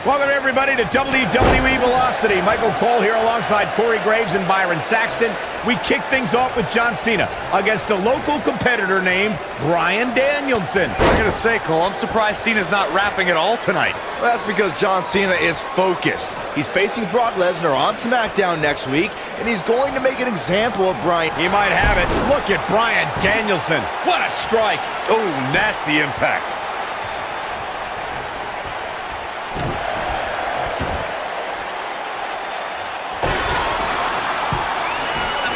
Welcome everybody to WWE Velocity. Michael Cole here alongside Corey Graves and Byron Saxton. We kick things off with John Cena against a local competitor named Bryan Danielson. I'm gonna say, Cole, I'm surprised Cena's not rapping at all tonight. Well, that's because John Cena is focused. He's facing Brock Lesnar on SmackDown next week, and he's going to make an example of Bryan. He might have it. Look at Bryan Danielson. What a strike. Oh, nasty impact.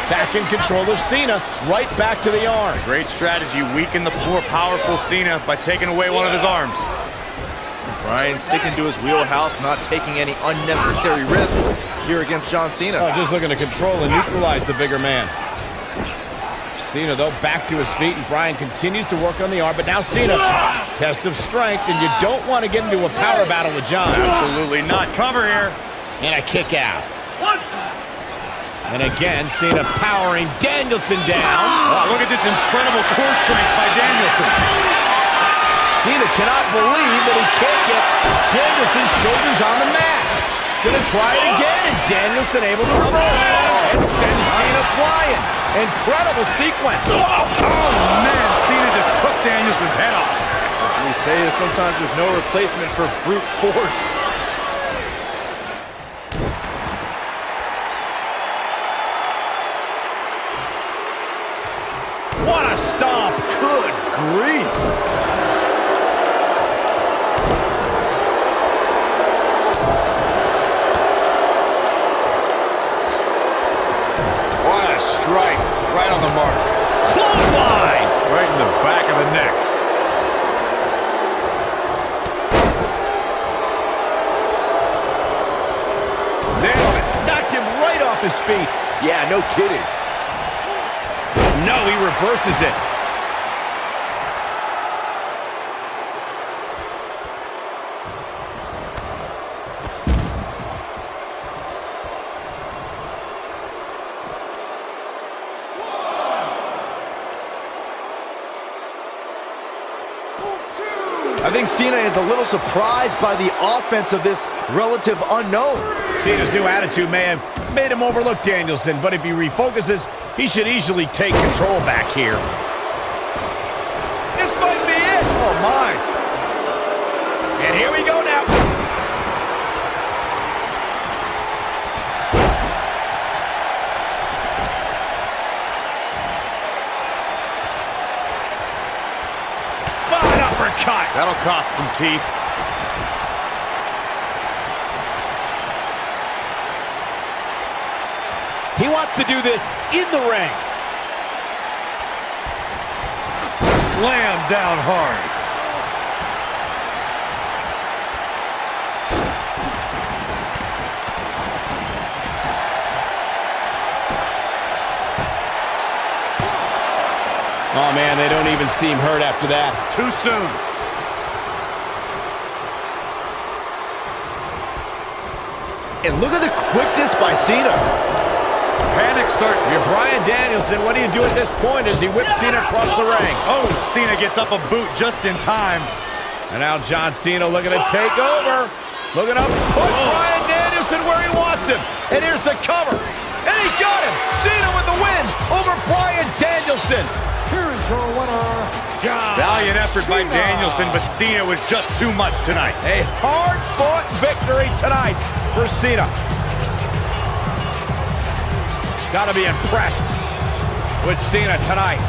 Back in control of Cena, right back to the arm. Great strategy, weaken the more powerful Cena by taking away one of his arms. Bryan sticking to his wheelhouse, not taking any unnecessary risks here against John Cena. Oh, just looking to control and neutralize the bigger man. Cena, though, back to his feet, and Bryan continues to work on the arm, but now Cena, test of strength, and you don't want to get into a power battle with John. Absolutely not. Cover here. And a kick out. And again, Cena powering Danielson down. Wow, look at this incredible core strength by Danielson. Cena cannot believe that he can't get Danielson's shoulders on the mat. Gonna try it again, and Danielson able to reverse and send Cena flying. Incredible sequence. Oh man, Cena just took Danielson's head off. As we say, sometimes there's no replacement for brute force. What a stomp! Good grief! What a strike. Right on the mark. Clothesline! Right in the back of the neck. Nailed it. Knocked him right off his feet. Yeah, no kidding. No, he reverses it. I think Cena is a little surprised by the offense of this relative unknown. Cena's new attitude may have made him overlook Danielson, but if he refocuses, he should easily take control back here. This might be it. Oh, my. And here we go now. An uppercut. That'll cost some teeth. He wants to do this in the ring. Slam down hard. Oh, man, they don't even seem hurt after that. Too soon. And look at the quickness by Cena. Panic start. You're Bryan Danielson. What do you do at this point as he whips Cena across the ring? Oh, Cena gets up a boot just in time. And now John Cena looking to take over. Looking up, put Bryan Danielson where he wants him. And here's the cover. And he got him. Cena with the win over Bryan Danielson. Here is your winner, John Valiant effort by Cena. Danielson, but Cena was just too much tonight. A hard-fought victory tonight for Cena. Got to be impressed with Cena tonight.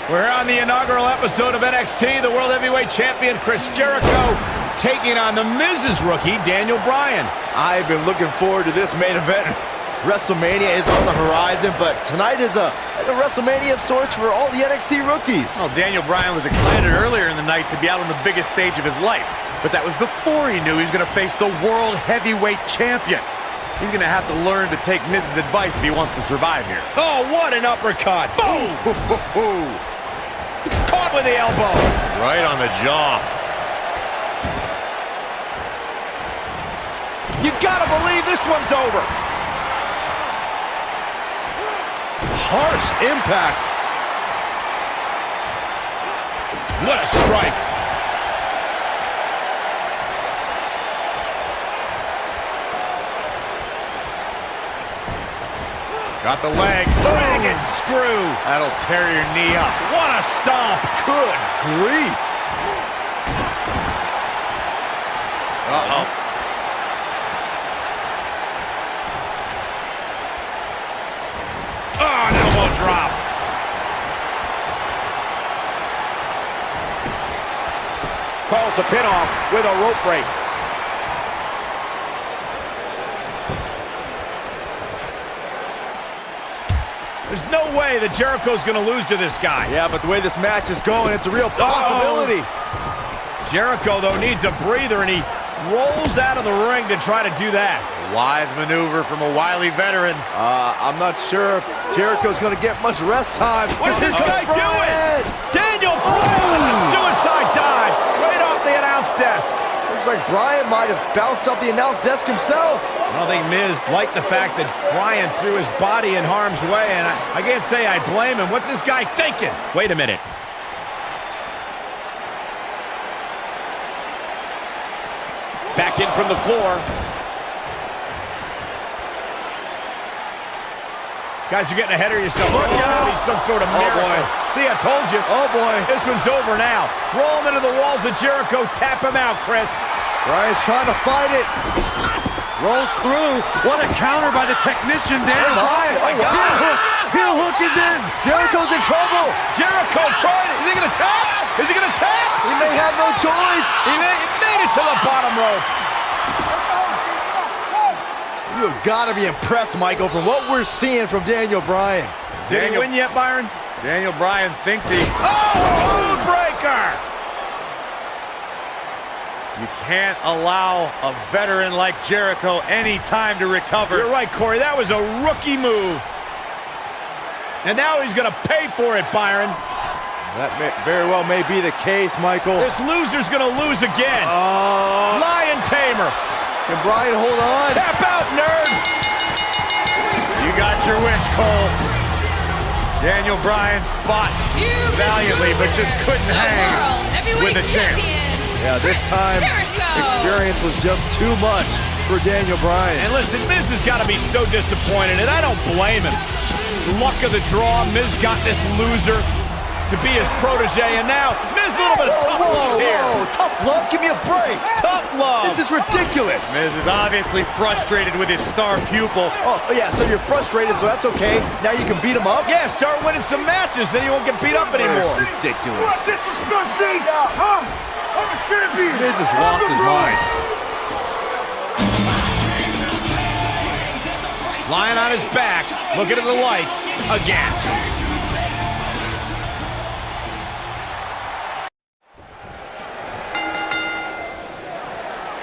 We're here on the inaugural episode of NXT. The World Heavyweight Champion Chris Jericho taking on the Miz's rookie, Daniel Bryan. I've been looking forward to this main event. WrestleMania is on the horizon, but tonight is a WrestleMania of sorts for all the NXT rookies. Well, Daniel Bryan was excited earlier in the night to be out on the biggest stage of his life, but that was before he knew he was going to face the World Heavyweight Champion. He's going to have to learn to take Miz's advice if he wants to survive here. Oh, what an uppercut. Boom! Caught with the elbow. Right on the jaw. You gotta believe this one's over. Harsh impact. What a strike. Got the leg. Dragon screw. That'll tear your knee up. What a stomp. Good grief. Uh-oh. Oh, an elbow drop. Calls the pin off with a rope break. There's no way that Jericho's going to lose to this guy. Yeah, but the way this match is going, it's a real possibility. Jericho, though, needs a breather, and he rolls out of the ring to try to do that. Wise maneuver from a wily veteran. I'm not sure if Jericho's going to get much rest time. What's this guy Bryan. doing? Daniel Bryan with a suicide dive right off the announce desk. Looks like Bryan might have bounced off the announce desk himself. I don't think Miz liked the fact that Bryan threw his body in harm's way, and I can't say I blame him. What's this guy thinking? Wait a minute. Back in from the floor. Guys, you're getting ahead of yourself. Look out. He's some sort of miracle. Boy. See, I told you. Oh, boy. This one's over now. Roll him into the walls of Jericho. Tap him out, Chris. Bryan's trying to fight it. Rolls through. What a counter by the technician, Daniel Bryan. Oh, wow. Heel hook is in. Jericho's in trouble. Jericho tried it. Is he going to tap? Is he going to tap? He may have no choice. He made it to the bottom rope. You've got to be impressed, Michael, from what we're seeing from Daniel Bryan. Did he win yet, Byron? Daniel Bryan thinks he... Oh, breaker! You can't allow a veteran like Jericho any time to recover. You're right, Corey. That was a rookie move. And now he's going to pay for it, Byron. That very well may be the case, Michael. This loser's going to lose again. Lion Tamer. Can Bryan hold on? Tap out, nerd. You got your wish, Cole. Daniel Bryan fought valiantly, but just couldn't hang with the champ. Yeah, this time, experience was just too much for Daniel Bryan. And listen, Miz has got to be so disappointed, and I don't blame him. Luck of the draw, Miz got this loser to be his protege, and now Miz a little bit of tough love here. Tough love? Give me a break. Tough love. This is ridiculous. Miz is obviously frustrated with his star pupil. Oh, yeah, so you're frustrated, so that's okay. Now you can beat him up? Yeah, start winning some matches, then you won't get beat up anymore. Ridiculous. Disrespect me, huh? I'm a champion. Miz has lost his mind. Lying on his back, looking at the lights again.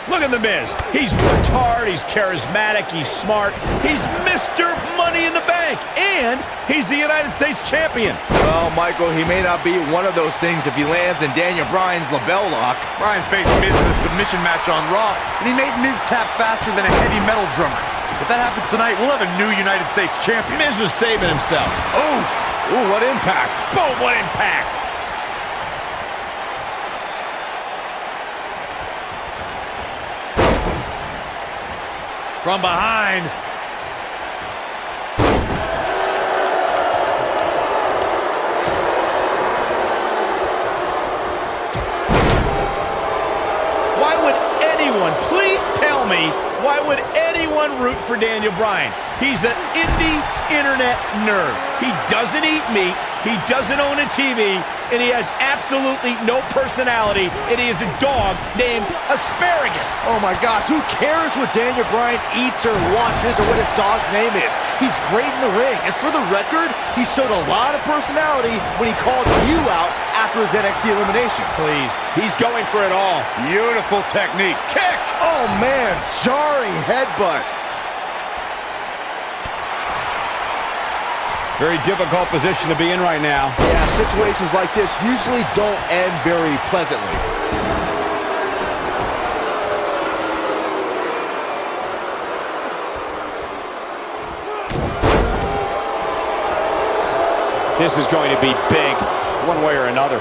Look at the Miz. He's worked hard, he's charismatic, he's smart. He's Mr. Money in the Bank, and he's the United States champion. Well, Michael, he may not be one of those things if he lands in Daniel Bryan's label lock. Bryan faced Miz in a submission match on Raw, and he made Miz tap faster than a heavy metal drummer. If that happens tonight, we'll have a new United States champion. Miz was saving himself. Ooh, what impact. Boom, what impact. From behind. Why would anyone, please tell me, why would anyone root for Daniel Bryan? He's an indie internet nerd. He doesn't eat meat, he doesn't own a TV, and he has absolutely no personality, and he is a dog named Asparagus. Oh my gosh, who cares what Daniel Bryan eats or watches or what his dog's name is? He's great in the ring, and for the record, he showed a lot of personality when he called you out after his NXT elimination. Please, he's going for it all. Beautiful technique. Kick! Oh man, jarring headbutt. Very difficult position to be in right now. Yeah, situations like this usually don't end very pleasantly. This is going to be big, one way or another.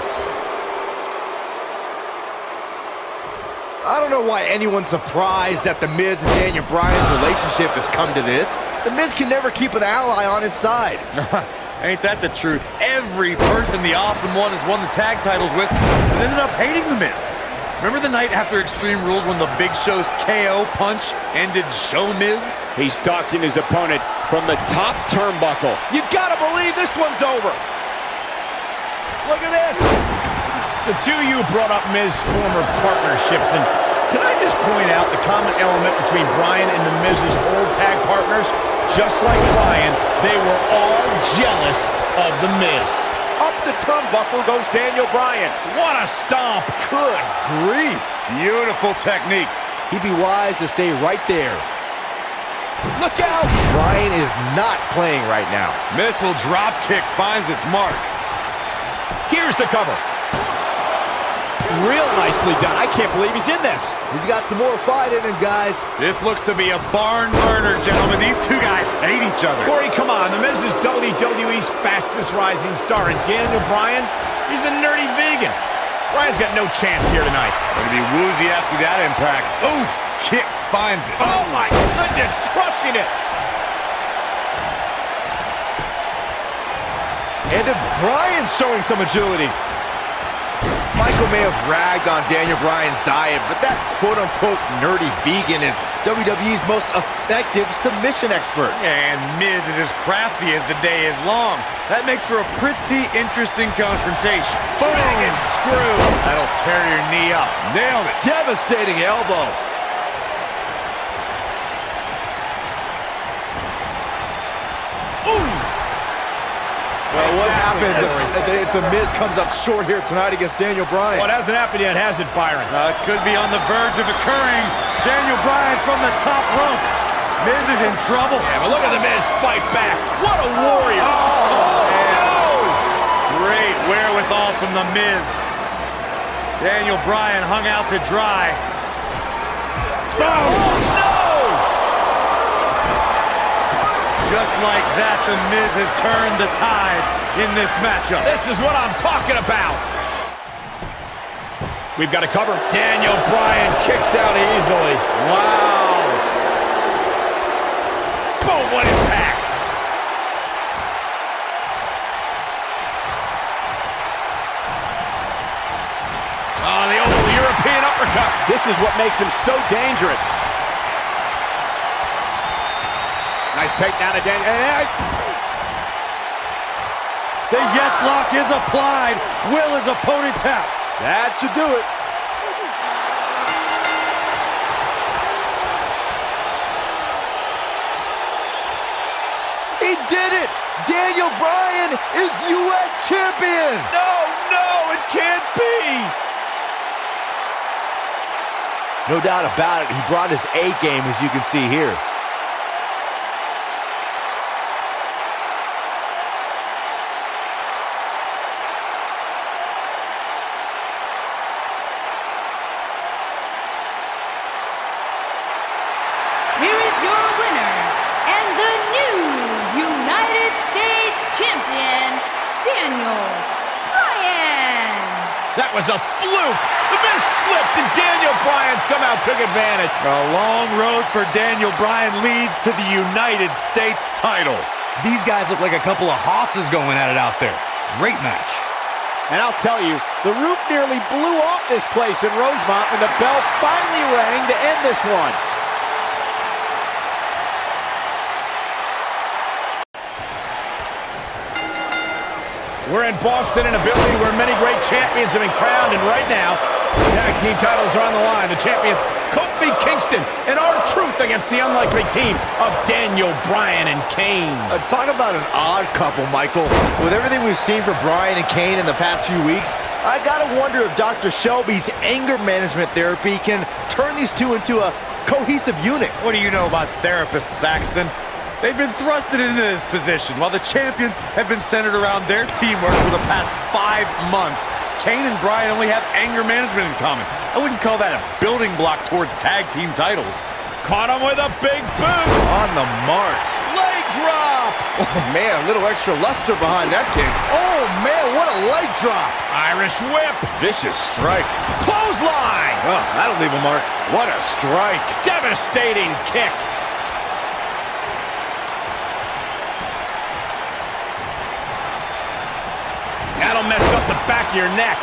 I don't know why anyone's surprised that The Miz and Daniel Bryan's relationship has come to this. The Miz can never keep an ally on his side. Ain't that the truth? Every person the Awesome One has won the tag titles with has ended up hating The Miz. Remember the night after Extreme Rules when the Big Show's KO punch ended Show Miz? He's stalking his opponent from the top turnbuckle. You gotta believe this one's over. Look at this. The two of you brought up Miz former partnerships, and can I just point out the common element between Bryan and the Miz's old tag partners? Just like Bryan, they were all jealous of the Miz. Up the turnbuckle goes Daniel Bryan. What a stomp! Good grief. Beautiful technique. He'd be wise to stay right there. Look out! Bryan is not playing right now. Missile drop kick finds its mark. Here's the cover. Real nicely done. I can't believe he's in this. He's got some more fight in him, guys. This looks to be a barn burner, gentlemen. These two guys hate each other. Corey, come on. The Miz is WWE's fastest rising star, and Daniel Bryan, he's a nerdy vegan. Bryan's got no chance here tonight. Gonna be woozy after that impact. Oof! Kick finds it. Oh my goodness, crushing it. And it's Bryan showing some agility. Michael may have ragged on Daniel Bryan's diet, but that quote-unquote nerdy vegan is WWE's most effective submission expert. And Miz is as crafty as the day is long. That makes for a pretty interesting confrontation. Dragon screw. That'll tear your knee up. Nailed it. Devastating elbow. Well, what happens if the Miz comes up short here tonight against Daniel Bryan? What hasn't happened yet, has it, Byron? It could be on the verge of occurring. Daniel Bryan from the top rope. Miz is in trouble. Yeah, but look at the Miz fight back. What a warrior. Great wherewithal from the Miz. Daniel Bryan hung out to dry. Just like that, the Miz has turned the tides in this matchup. This is what I'm talking about. We've got to cover. Daniel Bryan kicks out easily. Wow. Boom, what impact. Oh, the old European uppercut. This is what makes him so dangerous. Nice takedown of Daniel. The yes lock is applied. Will his opponent tap? That should do it. He did it! Daniel Bryan is U.S. champion! No, it can't be! No doubt about it, he brought his A game, as you can see here. Here is your winner, and the new United States Champion, Daniel Bryan. That was a fluke! The Miz slipped and Daniel Bryan somehow took advantage. A long road for Daniel Bryan leads to the United States title. These guys look like a couple of hosses going at it out there. Great match. And I'll tell you, the roof nearly blew off this place in Rosemont when the bell finally rang to end this one. We're in Boston in a building where many great champions have been crowned, and right now, the tag team titles are on the line. The champions, Kofi Kingston and R-Truth against the unlikely team of Daniel Bryan and Kane. Talk about an odd couple, Michael. With everything we've seen from Bryan and Kane in the past few weeks, I gotta wonder if Dr. Shelby's anger management therapy can turn these two into a cohesive unit. What do you know about therapists, Saxton? They've been thrusted into this position while the champions have been centered around their teamwork for the past 5 months. Kane and Bryan only have anger management in common. I wouldn't call that a building block towards tag team titles. Caught him with a big boot. On the mark. Leg drop. Oh, man, a little extra luster behind that kick. Oh, man, what a leg drop. Irish whip. Vicious strike. Clothesline. Oh, that'll leave a mark. What a strike. Devastating kick. That'll mess up the back of your neck.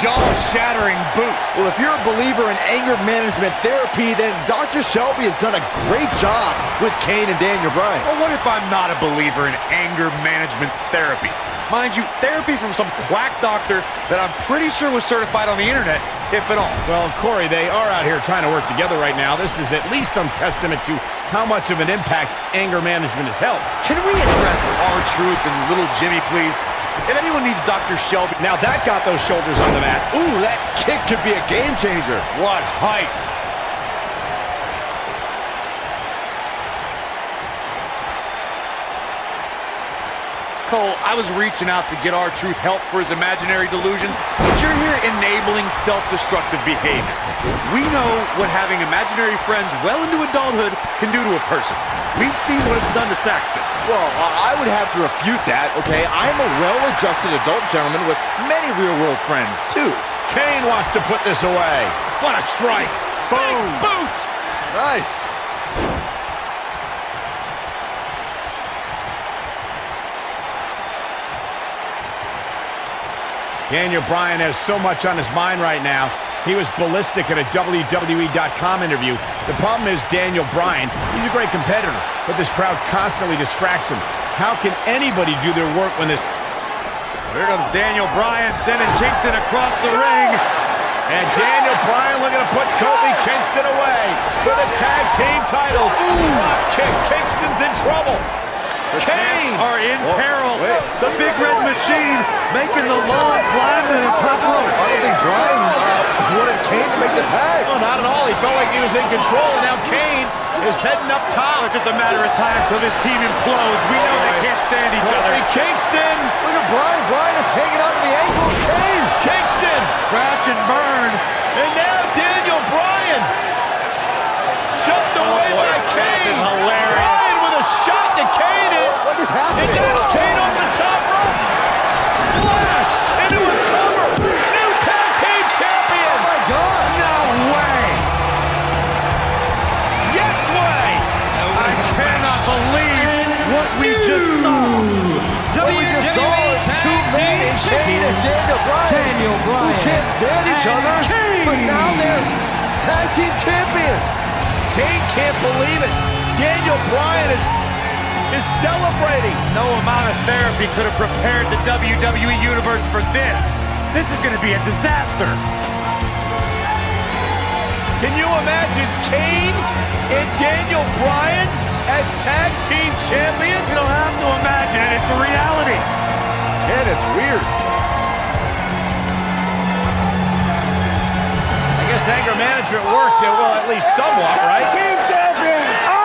Jaw-shattering boot. Well, if you're a believer in anger management therapy, then Dr. Shelby has done a great job with Kane and Daniel Bryan. Well, what if I'm not a believer in anger management therapy? Mind you, therapy from some quack doctor that I'm pretty sure was certified on the internet, if at all. Well, Corey, they are out here trying to work together right now. This is at least some testament to how much of an impact anger management has helped. Can we address R-Truth and little Jimmy, please? If anyone needs Dr. Shelby... Now that got those shoulders on the mat. Ooh, that kick could be a game changer. What height! Cole, I was reaching out to get R-Truth help for his imaginary delusions, but you're here enabling self-destructive behavior. We know what having imaginary friends well into adulthood can do to a person. We've seen what it's done to Saxton. Well, I would have to refute that, okay? I'm a well-adjusted adult gentleman with many real-world friends, too. Kane wants to put this away. What a strike. Boom. Boot. Nice. Daniel Bryan has so much on his mind right now. He was ballistic at a WWE.com interview. The problem is Daniel Bryan, he's a great competitor, but this crowd constantly distracts him. How can anybody do their work when this... Here comes Daniel Bryan sending Kingston across the ring. And Daniel Bryan looking to put Kofi Kingston away for the tag team titles. Drop kick. Kingston's in trouble. Kane are in peril. The Big Red Machine making the long climb to the top rope. I don't think Bryan wanted Kane to make the tag. Oh, not at all. He felt like he was in control. Now Kane is heading up top. It's just a matter of time until this team implodes. We know they can't stand each other. Kingston. Look at Bryan. Bryan is hanging onto the ankle of Kane. Kingston. Crash and burn. And now Daniel Bryan. Shoved away by Kane. This is hilarious. Bryan with a shot to Kane. What is happening? And that's Kane off the top rope. Splash into a cover. New tag team champion. Oh, my God. No way. Yes way. I cannot believe what we just saw. WWE Tag Team Kane and Daniel Bryan. Who can't stand each other, but now they're tag team champions. Kane can't believe it. Daniel Bryan is celebrating. No amount of therapy could have prepared the WWE Universe for this. This is going to be a disaster. Can you imagine Kane and Daniel Bryan as tag team champions? You don't have to imagine it. It's a reality. And it's weird. I guess anger management worked, well, at least somewhat, right? Team champions!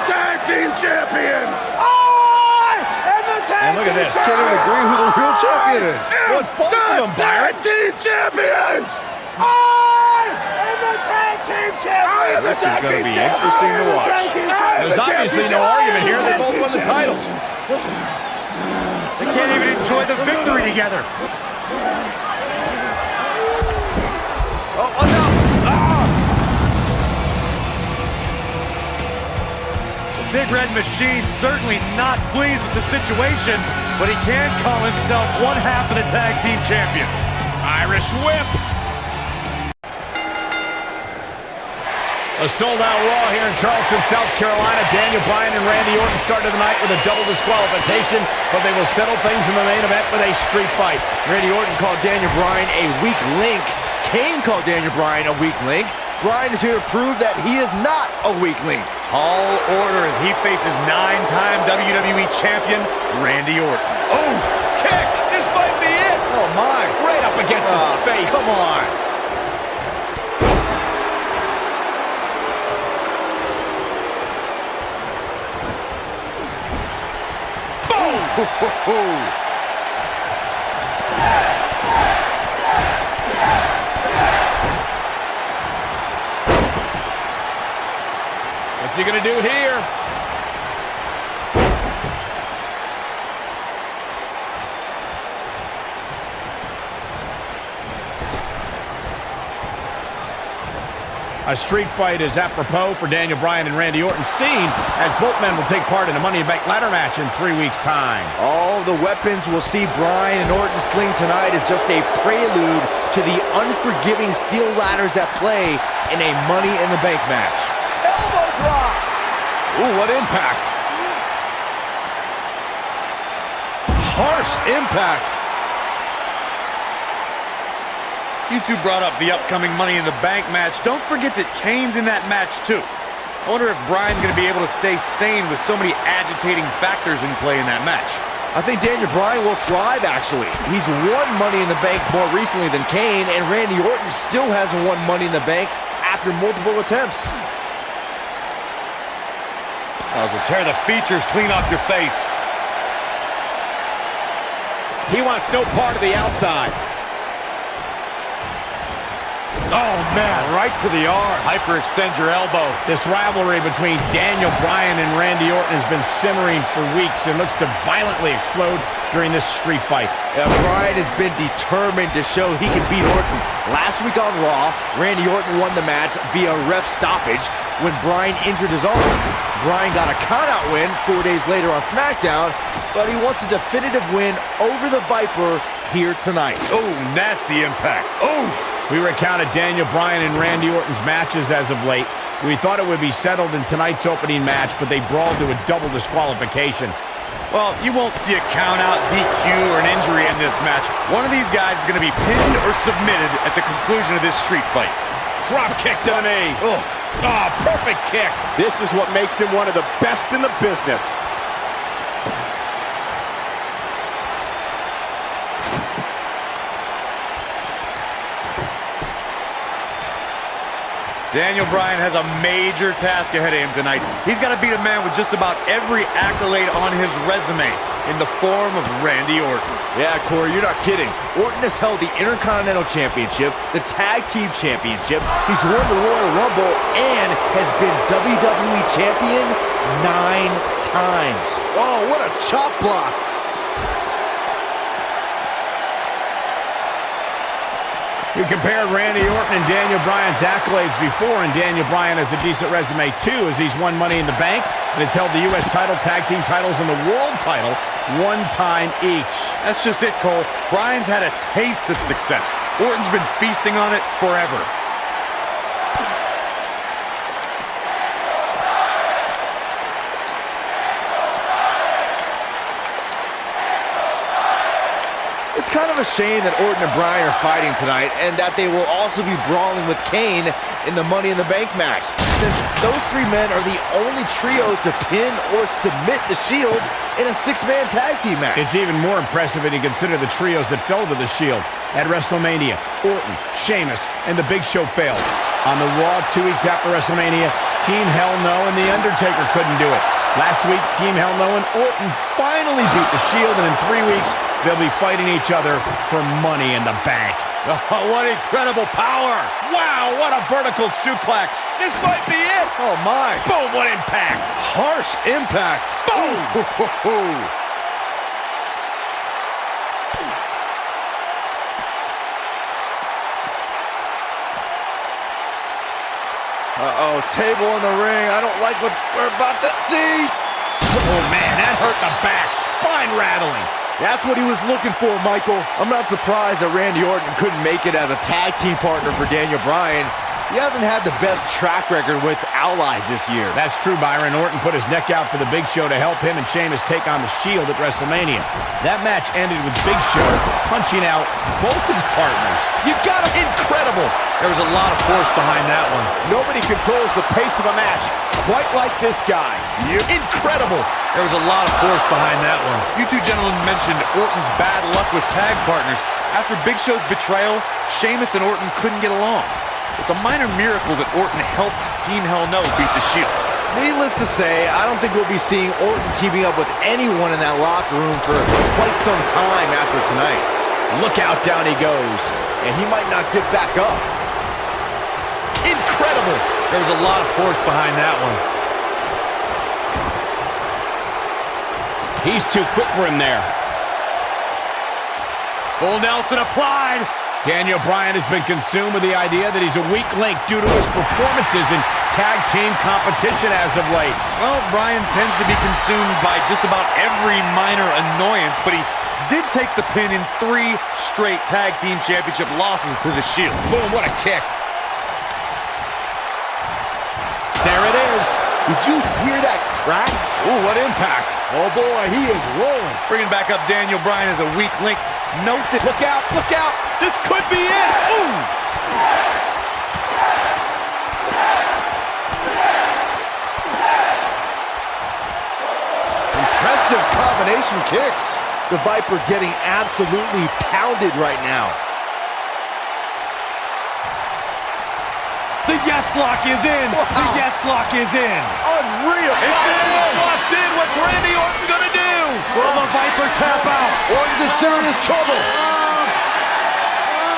Tag team champions! I am the tag And look at this. Can't even agree who the real champion is. Well, it's both of them, tag team champions! I am the tag team champions! This is going to be interesting to watch. There's obviously no argument here. They both won the titles. They can't even enjoy the victory together. Oh, watch out! Big Red Machine certainly not pleased with the situation, but he can call himself one half of the tag team champions. Irish whip. A sold-out Raw here in Charleston, South Carolina. Daniel Bryan and Randy Orton started the night with a double disqualification, but they will settle things in the main event with a street fight. Randy Orton called Daniel Bryan a weak link. Kane called Daniel Bryan a weak link. Bryan is here to prove that he is not a weak link. Tall order as he faces 9-time WWE champion Randy Orton. Oh, kick! This might be it! Oh, my. Right up against his face. Come on. Boom! What's he gonna do here? A street fight is apropos for Daniel Bryan and Randy Orton, seen as both men will take part in a Money in the Bank ladder match in 3 weeks' time. All the weapons we'll see Bryan and Orton sling tonight is just a prelude to the unforgiving steel ladders at play in a Money in the Bank match. Elbow drop. Ooh, what impact. Harsh impact. You two brought up the upcoming Money in the Bank match. Don't forget that Kane's in that match, too. I wonder if Bryan's going to be able to stay sane with so many agitating factors in play in that match. I think Daniel Bryan will thrive, actually. He's won Money in the Bank more recently than Kane, and Randy Orton still hasn't won Money in the Bank after multiple attempts. Oh, so tear the features clean off your face. He wants no part of the outside. Oh, man, right to the arm. Hyperextend your elbow. This rivalry between Daniel Bryan and Randy Orton has been simmering for weeks and looks to violently explode during this street fight. Bryan has been determined to show he can beat Orton. Last week on Raw, Randy Orton won the match via ref stoppage when Bryan injured his arm. Bryan got a countout win 4 days later on SmackDown, but he wants a definitive win over the Viper here tonight. Oh, nasty impact. Oh! We recounted Daniel Bryan and Randy Orton's matches as of late. We thought it would be settled in tonight's opening match, but they brawled to a double disqualification. Well, you won't see a count-out, DQ, or an injury in this match. One of these guys is going to be pinned or submitted at the conclusion of this street fight. Drop kick to the knee. Oh, perfect kick. This is what makes him one of the best in the business. Daniel Bryan has a major task ahead of him tonight. He's got to beat a man with just about every accolade on his resume in the form of Randy Orton. Yeah, Corey, you're not kidding. Orton has held the Intercontinental Championship, the Tag Team Championship, he's won the Royal Rumble, and has been WWE Champion 9 times. Oh, what a chop block. We compared Randy Orton and Daniel Bryan's accolades before, and Daniel Bryan has a decent resume too, as he's won Money in the Bank and has held the U.S. title, tag team titles, and the world title 1 time each. That's just it, Cole. Bryan's had a taste of success. Orton's been feasting on it forever. It's kind of a shame that Orton and Bryan are fighting tonight, and that they will also be brawling with Kane in the Money in the Bank match, since those three men are the only trio to pin or submit the Shield in a 6-man tag team match. It's even more impressive when you consider the trios that fell to the Shield. At WrestleMania, Orton, Sheamus, and The Big Show failed. On the Raw 2 weeks after WrestleMania, Team Hell No and The Undertaker couldn't do it. Last week, Team Hell No and Orton finally beat the Shield, and in 3 weeks, they'll be fighting each other for Money in the Bank. Oh, what incredible power! Wow, what a vertical suplex. This might be it. Oh, my. Boom, what impact. Harsh impact. Boom. Uh-oh, table in the ring. I don't like what we're about to see. Oh, man, that hurt the back. Spine rattling. That's what he was looking for, Michael. I'm not surprised that Randy Orton couldn't make it as a tag team partner for Daniel Bryan. He hasn't had the best track record with allies this year. That's true, Byron. Orton put his neck out for the Big Show to help him and Sheamus take on the Shield at WrestleMania. That match ended with Big Show punching out both his partners. You got it. Incredible. There was a lot of force behind that one. Nobody controls the pace of a match quite like this guy. Incredible. There was a lot of force behind that one. You two gentlemen mentioned Orton's bad luck with tag partners. After Big Show's betrayal, Sheamus and Orton couldn't get along. It's a minor miracle that Orton helped Team Hell No beat the Shield. Needless to say, I don't think we'll be seeing Orton teaming up with anyone in that locker room for quite some time after tonight. Look out, down he goes. And he might not get back up. Incredible. There was a lot of force behind that one. He's too quick for him there. Full Nelson applied. Daniel Bryan has been consumed with the idea that he's a weak link due to his performances in tag team competition as of late. Well, Bryan tends to be consumed by just about every minor annoyance, but he did take the pin in 3 straight tag team championship losses to the Shield. Boom, what a kick. There it is. Did you hear that crack? Ooh, what impact. Oh boy, he is rolling. Bringing back up Daniel Bryan as a weak link. Note that. Look out, look out. This could be it. Ooh. Impressive combination kicks. The Viper getting absolutely pounded right now. The yes lock is in. Wow. The yes lock is in. Unreal. It's in. Locks in. What's Randy Orton gonna do? Will the Viper tap out? Orton's in serious trouble.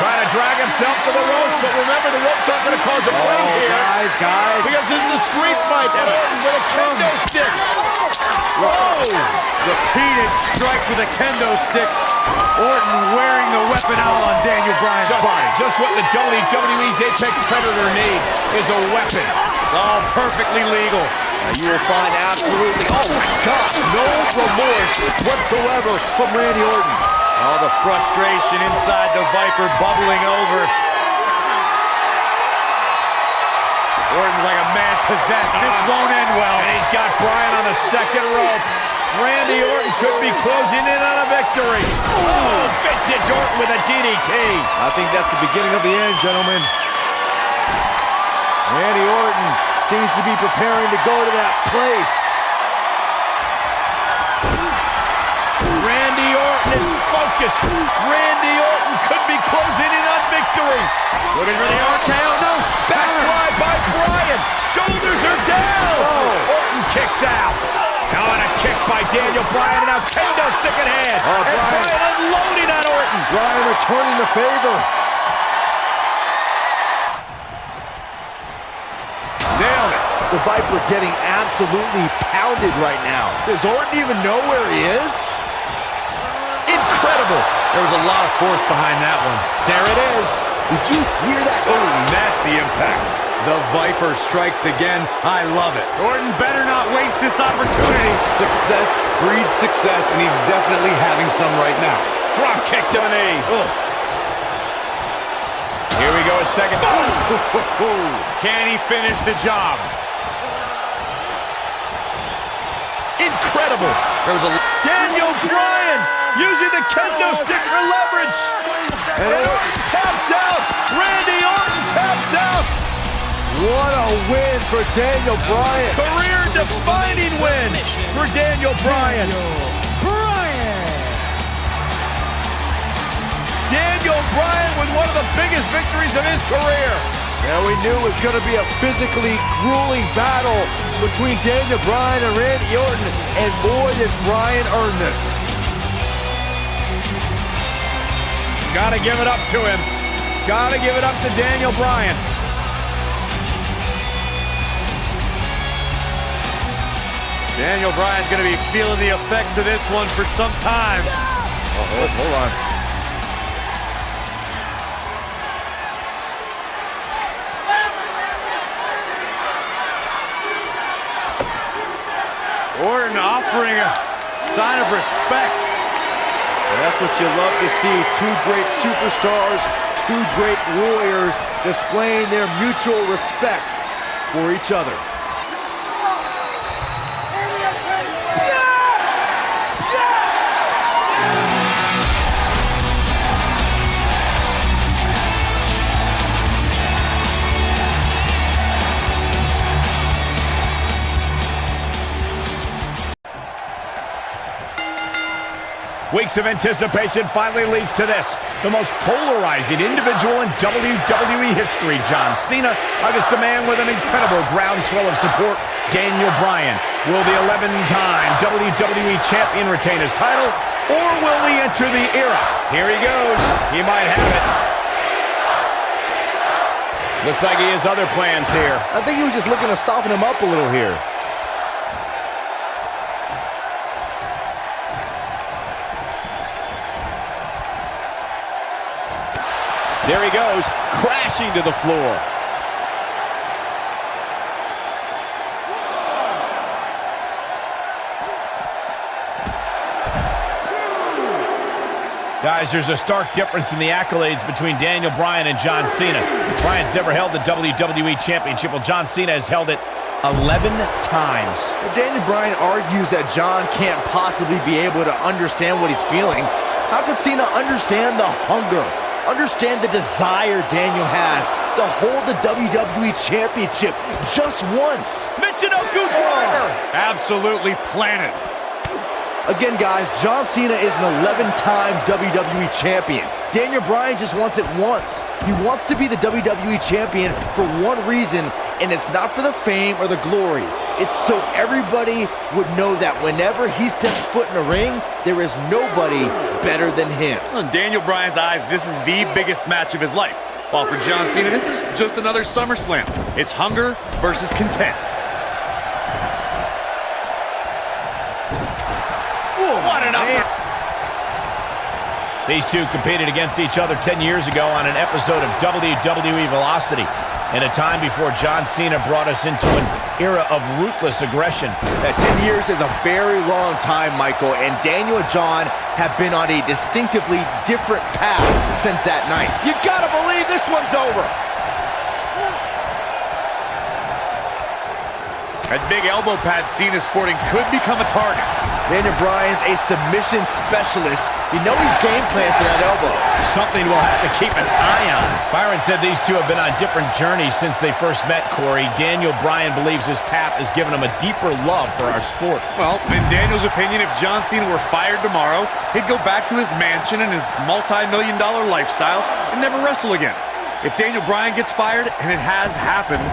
Trying to drag himself to the ropes, but remember, the ropes aren't going to cause a break here. Guys. Because it's a street fight, and Orton with a kendo stick. Whoa! Repeated strikes with a kendo stick. Orton wearing the weapon out on Daniel Bryan's body. Just what the WWE's Apex Predator needs is a weapon. It's all perfectly legal. You will find absolutely, oh my God, no remorse whatsoever from Randy Orton. All the frustration inside the Viper bubbling over. Orton's like a man possessed. This won't end well. And he's got Bryan on the second rope. Randy Orton could be closing in on a victory. Oh, vintage Orton with a DDT. I think that's the beginning of the end, gentlemen. Randy Orton seems to be preparing to go to that place. Randy Orton is focused. Randy Orton could be closing in on victory. Looking for the RKO. No. Backslide by Bryan. Shoulders are down. Oh. Orton kicks out. Now on a kick by Daniel Bryan, and now kendo stick in hand. And Bryan unloading on Orton. Bryan returning the favor. Nailed it. The Viper getting absolutely pounded right now. Does Orton even know where he is? Incredible. There was a lot of force behind that one. There it is. Did you hear that? Oh, nasty impact. The Viper strikes again. I love it. Orton better not waste this opportunity. Success breeds success, and he's definitely having some right now. Drop kick to the knee. Ugh. Here we go, a second. Can he finish the job? Incredible. There was a Daniel Bryan using the kendo stick for leverage. And Orton taps out. Randy Orton taps out. What a win for Daniel Bryan. Career-defining win for Daniel Bryan. Daniel Bryan with one of the biggest victories of his career. Yeah, we knew it was going to be a physically grueling battle between Daniel Bryan and Randy Orton, and boy, did Bryan earn this. Gotta give it up to him. Gotta give it up to Daniel Bryan. Daniel Bryan's going to be feeling the effects of this one for some time. Oh, hold on. Orton offering a sign of respect. And that's what you love to see. Two great superstars, two great warriors displaying their mutual respect for each other. Weeks of anticipation finally leads to this. The most polarizing individual in WWE history, John Cena, against a man with an incredible groundswell of support, Daniel Bryan. Will the 11-time WWE Champion retain his title, or will he enter the era? Here he goes. He might have it. Looks like he has other plans here. I think he was just looking to soften him up a little here. There he goes, crashing to the floor. Guys, there's a stark difference in the accolades between Daniel Bryan and John Cena. Bryan's never held the WWE Championship, while John Cena has held it 11 times. Daniel Bryan argues that John can't possibly be able to understand what he's feeling. How could Cena understand the hunger? Understand the desire Daniel has to hold the WWE Championship just once. Michinoku driver! Absolutely planted. Again, guys, John Cena is an 11-time WWE Champion. Daniel Bryan just wants it once. He wants to be the WWE Champion for one reason, and it's not for the fame or the glory. It's so everybody would know that whenever he steps foot in the ring, there is nobody better than him. In Daniel Bryan's eyes, this is the biggest match of his life. While for John Cena, this is just another SummerSlam. It's hunger versus content. What an upper! These two competed against each other 10 years ago on an episode of WWE Velocity, in a time before John Cena brought us into an era of ruthless aggression. That 10 years is a very long time, Michael, and Daniel and John have been on a distinctively different path since that night. You gotta believe this one's over! That big elbow pad Cena sporting could become a target. Daniel Bryan's a submission specialist. You know he's game plan for that elbow. Something we'll have to keep an eye on. Byron said these two have been on different journeys since they first met, Corey. Daniel Bryan believes his path has given him a deeper love for our sport. Well, in Daniel's opinion, if John Cena were fired tomorrow, he'd go back to his mansion and his multi-million-dollar lifestyle and never wrestle again. If Daniel Bryan gets fired, and it has happened,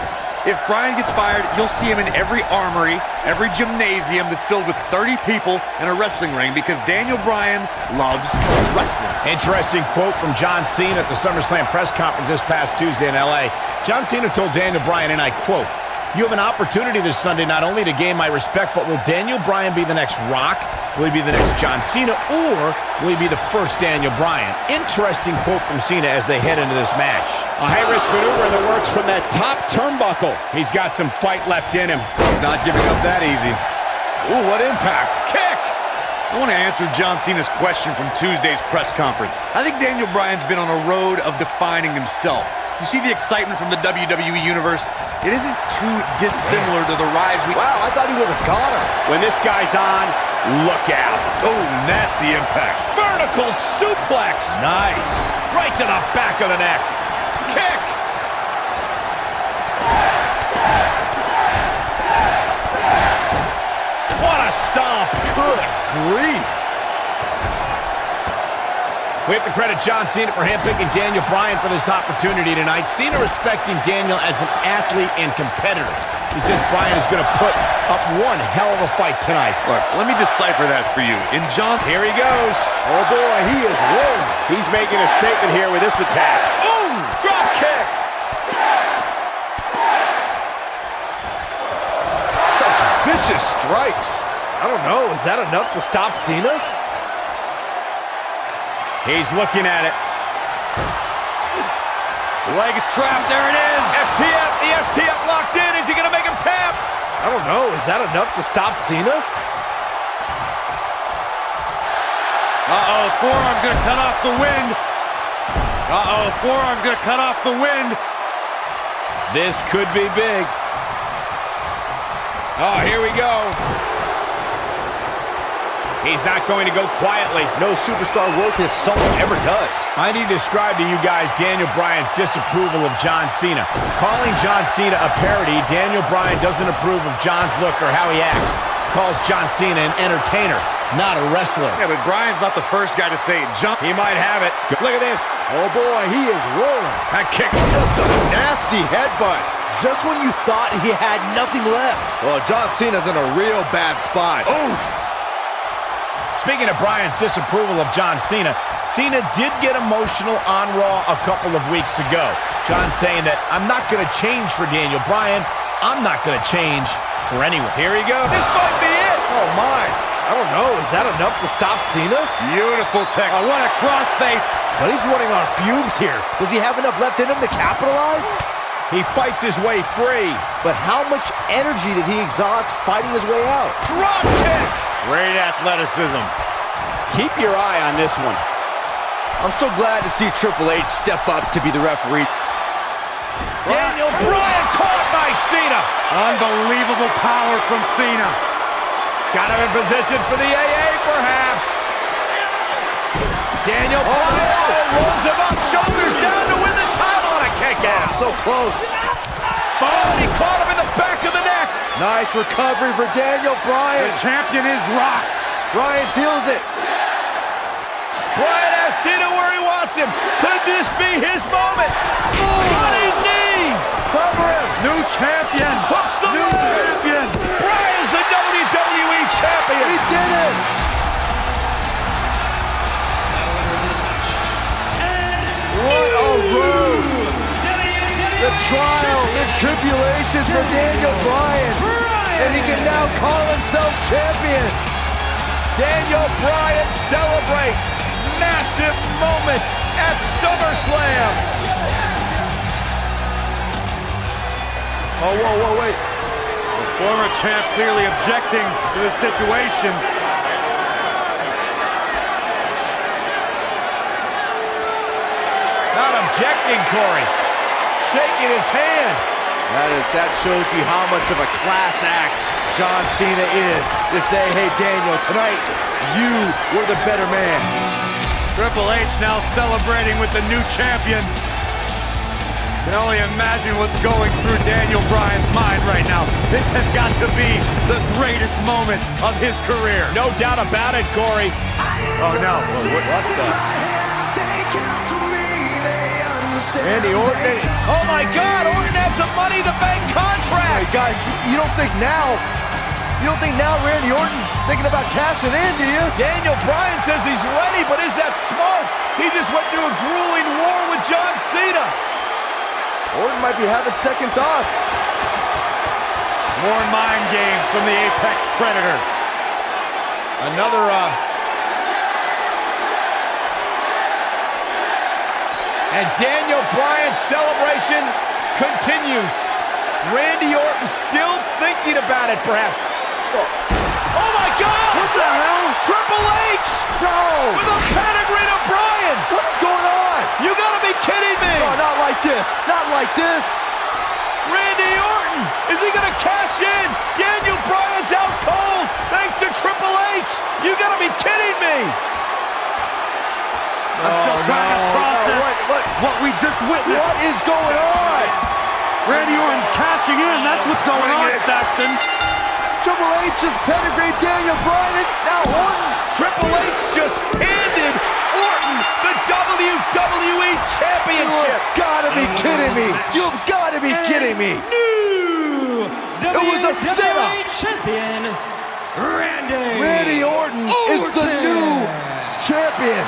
if Bryan gets fired, you'll see him in every armory, every gymnasium that's filled with 30 people in a wrestling ring, because Daniel Bryan loves wrestling. Interesting quote from John Cena at the SummerSlam press conference this past Tuesday in LA. John Cena told Daniel Bryan, and I quote, "You have an opportunity this Sunday not only to gain my respect, but will Daniel Bryan be the next Rock? Will he be the next John Cena? Or will he be the first Daniel Bryan?" Interesting quote from Cena as they head into this match. A high-risk maneuver in the works from that top turnbuckle. He's got some fight left in him. He's not giving up that easy. Ooh, what impact. Kick! I want to answer John Cena's question from Tuesday's press conference. I think Daniel Bryan's been on a road of defining himself. You see the excitement from the WWE Universe? It isn't too dissimilar to the rise we... Wow, I thought he was a goner. When this guy's on, look out. Oh, nasty impact. Vertical suplex. Nice. Right to the back of the neck. Kick. What a stomp. Good grief. We have to credit John Cena for handpicking Daniel Bryan for this opportunity tonight. Cena respecting Daniel as an athlete and competitor. He says Bryan is going to put up one hell of a fight tonight. Look, let me decipher that for you. In John... Here he goes. Oh boy, he is rolling. He's making a statement here with this attack. Boom! Drop kick! Such vicious strikes. I don't know, is that enough to stop Cena? He's looking at it. The leg is trapped. There it is. STF. The STF locked in. Is he going to make him tap? I don't know. Is that enough to stop Cena? Uh-oh. Forearm going to cut off the wind. Uh-oh. Forearm going to cut off the wind. This could be big. Oh, here we go. He's not going to go quietly. No superstar worth his salt ever does. I need to describe to you guys Daniel Bryan's disapproval of John Cena. Calling John Cena a parody, Daniel Bryan doesn't approve of John's look or how he acts. Calls John Cena an entertainer. not a wrestler. Yeah, but Bryan's not the first guy to say jump. He might have it. Look at this. Oh, boy, he is rolling. That kick. Just a nasty headbutt. Just when you thought he had nothing left. Well, John Cena's in a real bad spot. Oof. Speaking of Bryan's disapproval of John Cena, Cena did get emotional on Raw a couple of weeks ago. John saying that, I'm not going to change for Daniel Bryan. I'm not going to change for anyone. Here he goes. This might be it. Oh, my. I don't know. Is that enough to stop Cena? Beautiful tech. Oh, what a crossface. But he's running on fumes here. Does he have enough left in him to capitalize? He fights his way free. But how much energy did he exhaust fighting his way out? Drop kick. Great athleticism. Keep your eye on this one. I'm so glad to see Triple H step up to be the referee. Daniel Bryan caught by Cena. Unbelievable power from Cena. Got him in position for the AA, perhaps. Daniel Bryan rolls him up, shoulders down to win the title, and a kick out. So close. Oh, he caught him in the back of the neck. Nice recovery for Daniel Bryan. The champion is rocked. Bryan feels it. Bryan has Cena where he wants him. Could this be his moment? Running knee. Cover him. New champion. Hooks the New leg. champion. Bryan's the WWE champion. He did it. What a road. The trial, the tribulations for Daniel Bryan. And he can now call himself champion. Daniel Bryan celebrates massive moment at SummerSlam. Oh, whoa, wait. The former champ clearly objecting to the situation. Not objecting, Corey. Shaking his hand. That shows you how much of a class act John Cena is. To say, hey, Daniel, tonight, you were the better man. Triple H now celebrating with the new champion. Can only imagine what's going through Daniel Bryan's mind right now. This has got to be the greatest moment of his career. No doubt about it, Corey. Oh, no. What's that? Randy Orton. Oh, my God. Orton has the Money in the Bank contract. Hey, guys, you don't think now Randy Orton's thinking about cashing in, do you? Daniel Bryan says he's ready, but is that smoke? He just went through a grueling war with John Cena. Orton might be having second thoughts. More mind games from the Apex Predator. Another, And Daniel Bryan's celebration continues. Randy Orton still thinking about it, perhaps. Oh, my God! What the hell? Triple H! No! With a pedigree to Bryan! What is going on? You gotta be kidding me! No, not like this. Not like this. Randy Orton! Is he gonna cash in? Daniel Bryan's out cold thanks to Triple H! You gotta be kidding me! I'm still trying to process what we just witnessed. What is going on? Randy Orton's cashing in. That's what's going on, Saxton. Triple H just pedigreed Daniel Bryan. Now Orton. Triple H just handed Orton the WWE Championship. You've got to be kidding me. You've got to be kidding me. It was a setup. Champion Randy Orton is the new champion.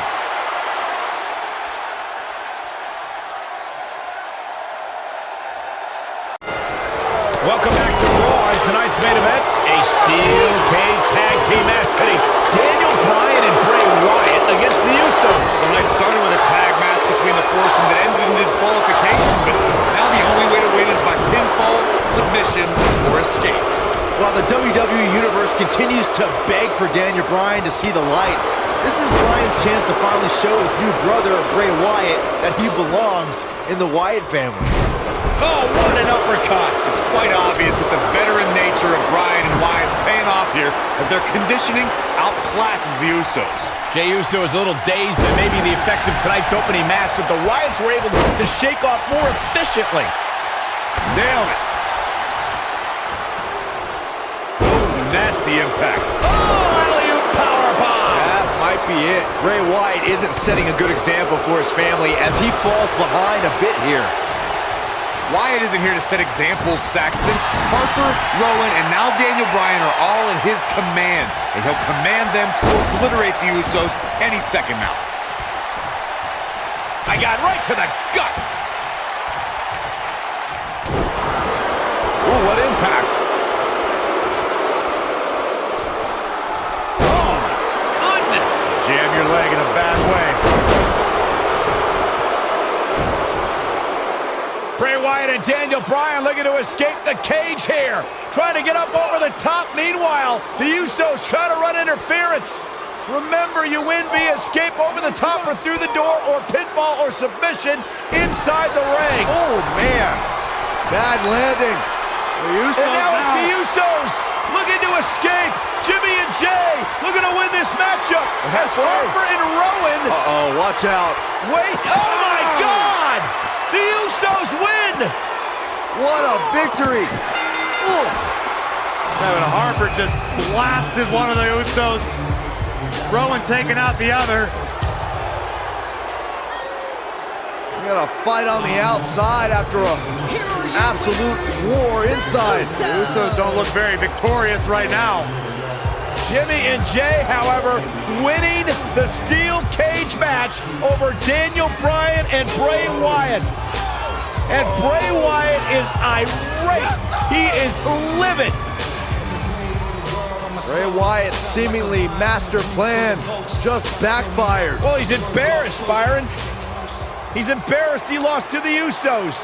Welcome back to Raw. Tonight's main event, a steel cage tag team match pitting Daniel Bryan and Bray Wyatt against the Usos. The night started with a tag match between the foursome that ended in disqualification, but now the only way to win is by pinfall, submission, or escape. While the WWE Universe continues to beg for Daniel Bryan to see the light, this is Bryan's chance to finally show his new brother, Bray Wyatt, that he belongs in the Wyatt family. Oh, what an uppercut. It's quite obvious that the veteran nature of Bryan and Wyatt's paying off here as their conditioning outclasses the Usos. Jey Uso is a little dazed and maybe the effects of tonight's opening match that the Wyatts were able to shake off more efficiently. Nailed it. Ooh, nasty impact. Oh, alley-oop powerbomb. might be it. Bray Wyatt isn't setting a good example for his family as he falls behind a bit here. Wyatt isn't here to set examples, Saxton. Harper, Rowan, and now Daniel Bryan are all in his command, and he'll command them to obliterate the Usos any second now. I got right to the gut. Ooh, what impact. Oh, my goodness. Jam your leg in a bad way. Bray Wyatt and Daniel Bryan looking to escape the cage here. Trying to get up over the top. Meanwhile, the Usos try to run interference. Remember, you win via escape over the top or through the door or pinfall or submission inside the ring. Oh, man. Bad landing. The Usos And now it's the Usos looking to escape. Jimmy and Jay looking to win this matchup. As Harper and Rowan. Uh-oh, watch out. Wait, oh my God! The Usos win! What a victory. Ooh. Kevin Harper just blasted one of the Usos. Rowan taking out the other. We got a fight on the outside after a absolute war inside. The Usos don't look very victorious right now. Jimmy and Jay, however, winning the steel cage match over Daniel Bryan and Bray Wyatt. And Bray Wyatt is irate. He is livid. Bray Wyatt's seemingly master plan just backfired. Well, he's embarrassed, Byron. He's embarrassed he lost to the Usos.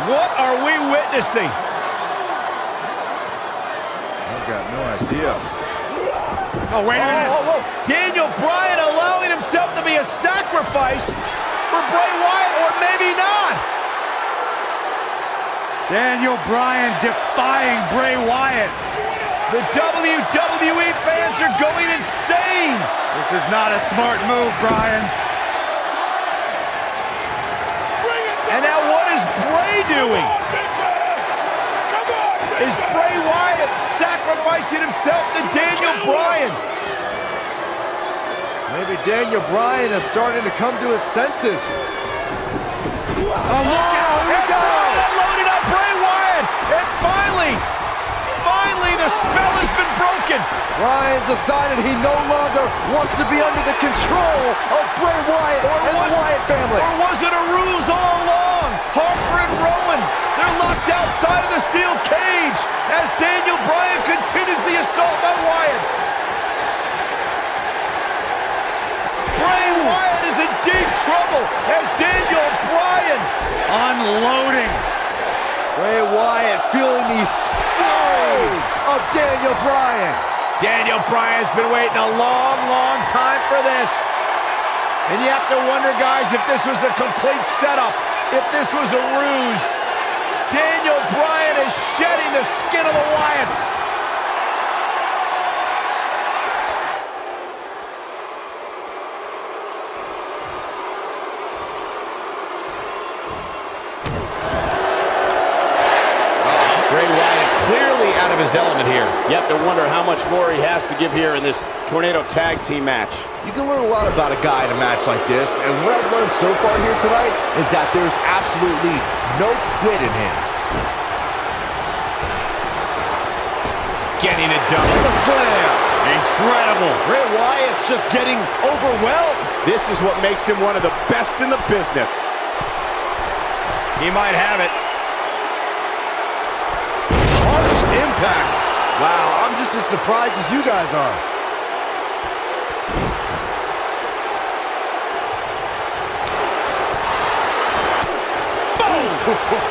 What are we witnessing? I've got no idea. Oh, wait a minute. Daniel Bryan allowing himself to be a sacrifice for Bray Wyatt, or maybe not. Daniel Bryan defying Bray Wyatt. The WWE fans are going insane. This is not a smart move, Bryan. And now what is Bray doing? Is Bray Wyatt sacrificing himself to Daniel Bryan? Maybe Daniel Bryan is starting to come to his senses. Oh, look out! And Bryan loaded up Bray Wyatt! And finally, the spell has been broken! Bryan's decided he no longer wants to be under the control of Bray Wyatt and the Wyatt family. Or was it a ruse all along? Harper and Rowan, they're locked outside of the steel cage as Daniel Bryan continues the assault on Wyatt. Bray Wyatt is in deep trouble as Daniel Bryan Unloading. Bray Wyatt feeling the fury of Daniel Bryan. Daniel Bryan's been waiting a long, long time for this. And you have to wonder, guys, if this was a complete setup, if this was a ruse. Daniel Bryan is shedding the skin of the Wyatts. Bray Wyatt clearly out of his element here. You have to wonder how much more he has to give here in this Tornado Tag Team match. You can learn a lot about a guy in a match like this, and what I've learned so far here tonight is that there's absolutely no quit in him. Getting it done. The slam. Incredible. Bray Wyatt's just getting overwhelmed. This is what makes him one of the best in the business. He might have it. Harsh impact. Wow, I'm just as surprised as you guys are.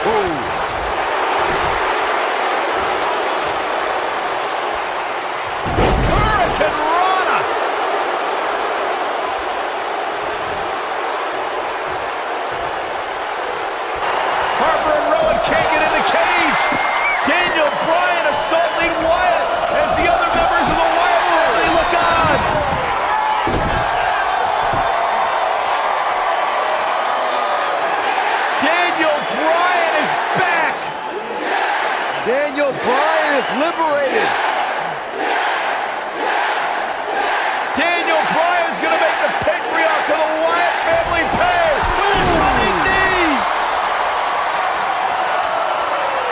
Boom! Hurricane Rana. Harper and Rowan can't get in the cage. Daniel Bryan assaulting Wyatt as the other liberated. Daniel Bryan's going to make the patriarch of the Wyatt family pay with his running knee.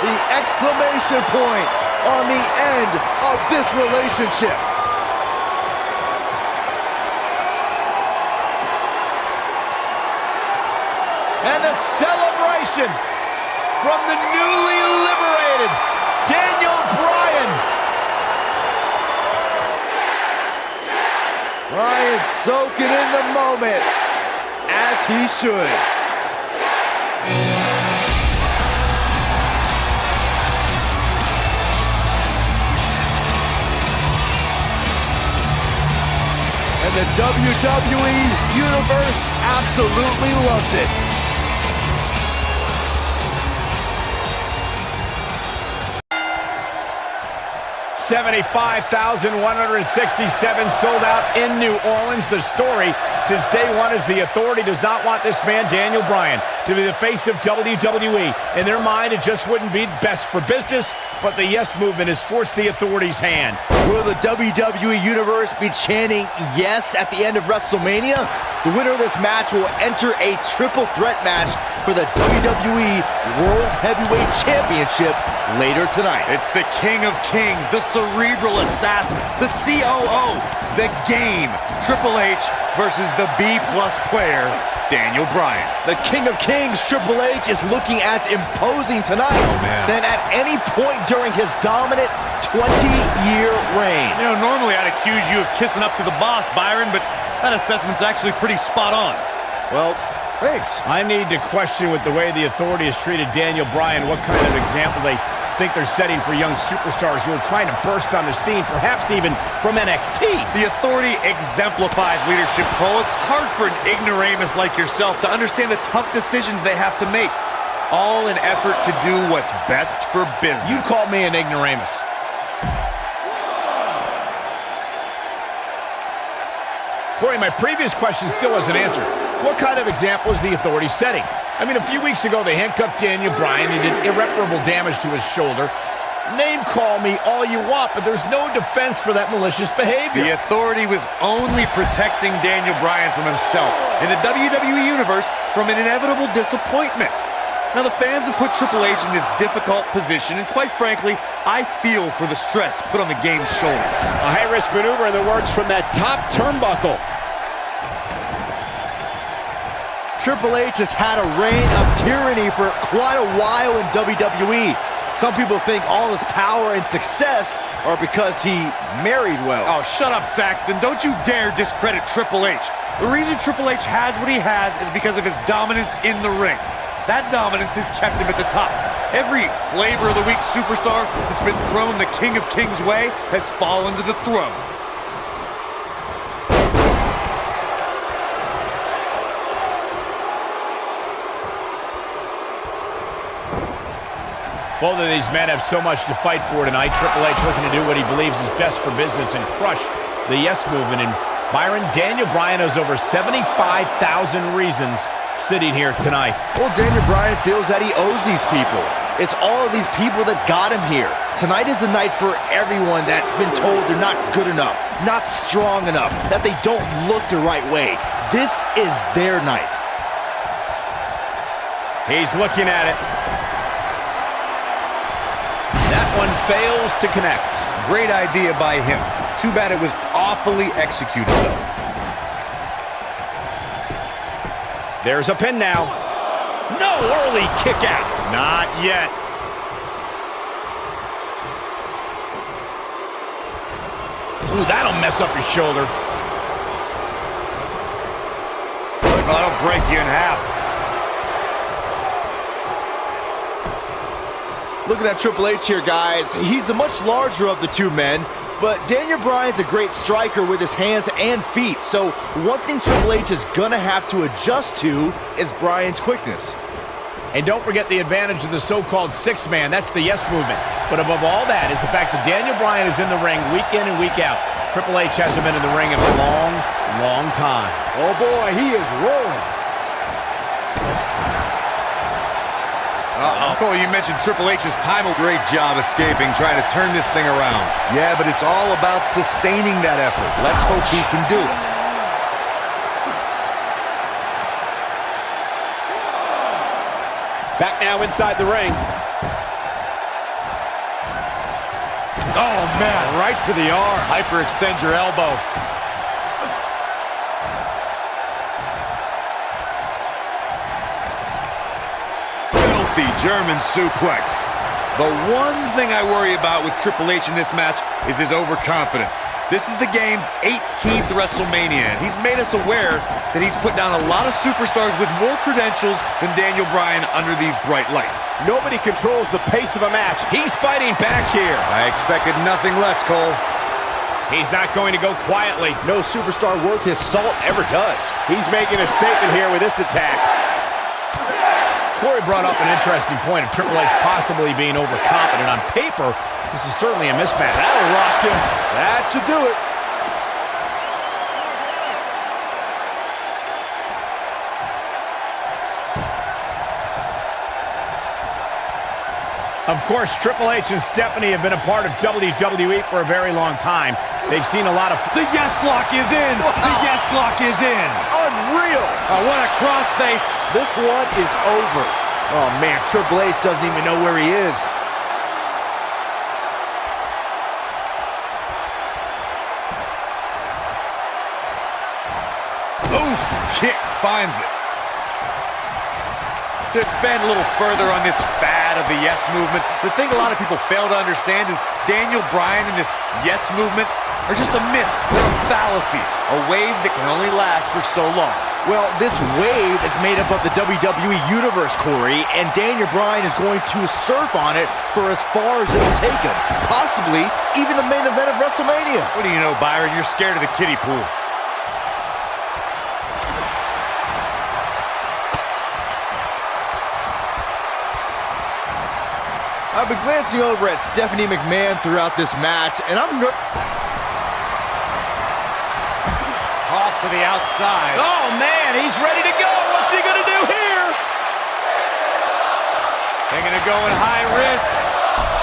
The exclamation point on the end of this relationship. And the celebration from the newly liberated Daniel Bryan. Bryan soaking in the moment, as he should. And the WWE Universe absolutely loves it. $75,167 sold out in New Orleans. The story since day one is the Authority does not want this man, Daniel Bryan, to be the face of WWE. In their mind, it just wouldn't be best for business, but the Yes Movement has forced the Authority's hand. Will the WWE Universe be chanting yes at the end of WrestleMania? The winner of this match will enter a triple threat match for the WWE World Heavyweight Championship later tonight. It's the King of Kings, the Cerebral Assassin, the COO, the Game, Triple H versus the B-plus player, Daniel Bryan. The King of Kings, Triple H, is looking as imposing tonight than at any point during his dominant 20-year reign. You know, normally I'd accuse you of kissing up to the boss, Byron, but that assessment's actually pretty spot on. Well, thanks. I need to question with the way the Authority has treated Daniel Bryan what kind of example they think they're setting for young superstars who are trying to burst on the scene, perhaps even from NXT. The Authority exemplifies leadership, Cole. It's hard for an ignoramus like yourself to understand the tough decisions they have to make, all in effort to do what's best for business. You called me an ignoramus. Corey, my previous question still wasn't answered. What kind of example is the Authority setting? I mean, a few weeks ago, they handcuffed Daniel Bryan. He did irreparable damage to his shoulder. Name call me all you want, but there's no defense for that malicious behavior. The Authority was only protecting Daniel Bryan from himself, and the WWE Universe from an inevitable disappointment. Now, the fans have put Triple H in this difficult position, and quite frankly, I feel for the stress put on the Game's shoulders. A high-risk maneuver in the works from that top turnbuckle. Triple H has had a reign of tyranny for quite a while in WWE. Some people think all his power and success are because he married well. Oh, shut up, Saxton. Don't you dare discredit Triple H. The reason Triple H has what he has is because of his dominance in the ring. That dominance has kept him at the top. Every flavor of the week superstar that's been thrown the King of Kings way has fallen to the throne. Both of these men have so much to fight for tonight. Triple H looking to do what he believes is best for business and crush the Yes Movement. And Byron, Daniel Bryan has over 75,000 reasons sitting here tonight. Well, Daniel Bryan feels that he owes these people. It's all of these people that got him here. Tonight is the night for everyone that's been told they're not good enough, not strong enough, that they don't look the right way. This is their night. He's looking at it. That one fails to connect. Great idea by him. Too bad it was awfully executed, though. There's a pin now. No early kick out. Not yet. Ooh, that'll mess up your shoulder. That'll break you in half. Looking at Triple H here, guys, he's the much larger of the two men, but Daniel Bryan's a great striker with his hands and feet, so one thing Triple H is gonna have to adjust to is Bryan's quickness. And don't forget the advantage of the so-called six-man. That's the Yes Movement. But above all that is the fact that Daniel Bryan is in the ring week in and week out. Triple H hasn't been in the ring in a long, long time. Oh boy, he is rolling. Cole, you mentioned Triple H's time. Great job escaping, trying to turn this thing around. Yeah, but it's all about sustaining that effort. Let's hope he can do it. Back now inside the ring. Oh, man, right to the arm. Hyperextend your elbow. Filthy German suplex. The one thing I worry about with Triple H in this match is his overconfidence. This is the game's 18th WrestleMania, and he's made us aware that he's put down a lot of superstars with more credentials than Daniel Bryan under these bright lights. Nobody controls the pace of a match. He's fighting back here. I expected nothing less, Cole. He's not going to go quietly. No superstar worth his salt ever does. He's making a statement here with this attack. Corey brought up an interesting point of Triple H possibly being overconfident. On paper, this is certainly a mismatch. That'll rock him. That should do it. Of course, Triple H and Stephanie have been a part of WWE for a very long time. They've seen a lot of... The yes lock is in! The yes lock is in! Unreal. What a crossface! This one is over. Oh, man, Triple H doesn't even know where he is. Oof! Kick finds it. To expand a little further on this fad of the yes movement, the thing a lot of people fail to understand is Daniel Bryan and this yes movement are just a myth. They're a fallacy. A wave that can only last for so long. Well, this wave is made up of the WWE Universe, Corey, and Daniel Bryan is going to surf on it for as far as it'll take him. Possibly even the main event of WrestleMania. What do you know, Byron? You're scared of the kiddie pool. I've been glancing over at Stephanie McMahon throughout this match, and I'm Toss to the outside. Oh, man, he's ready to go. What's he going to do here? Thinking of going high risk.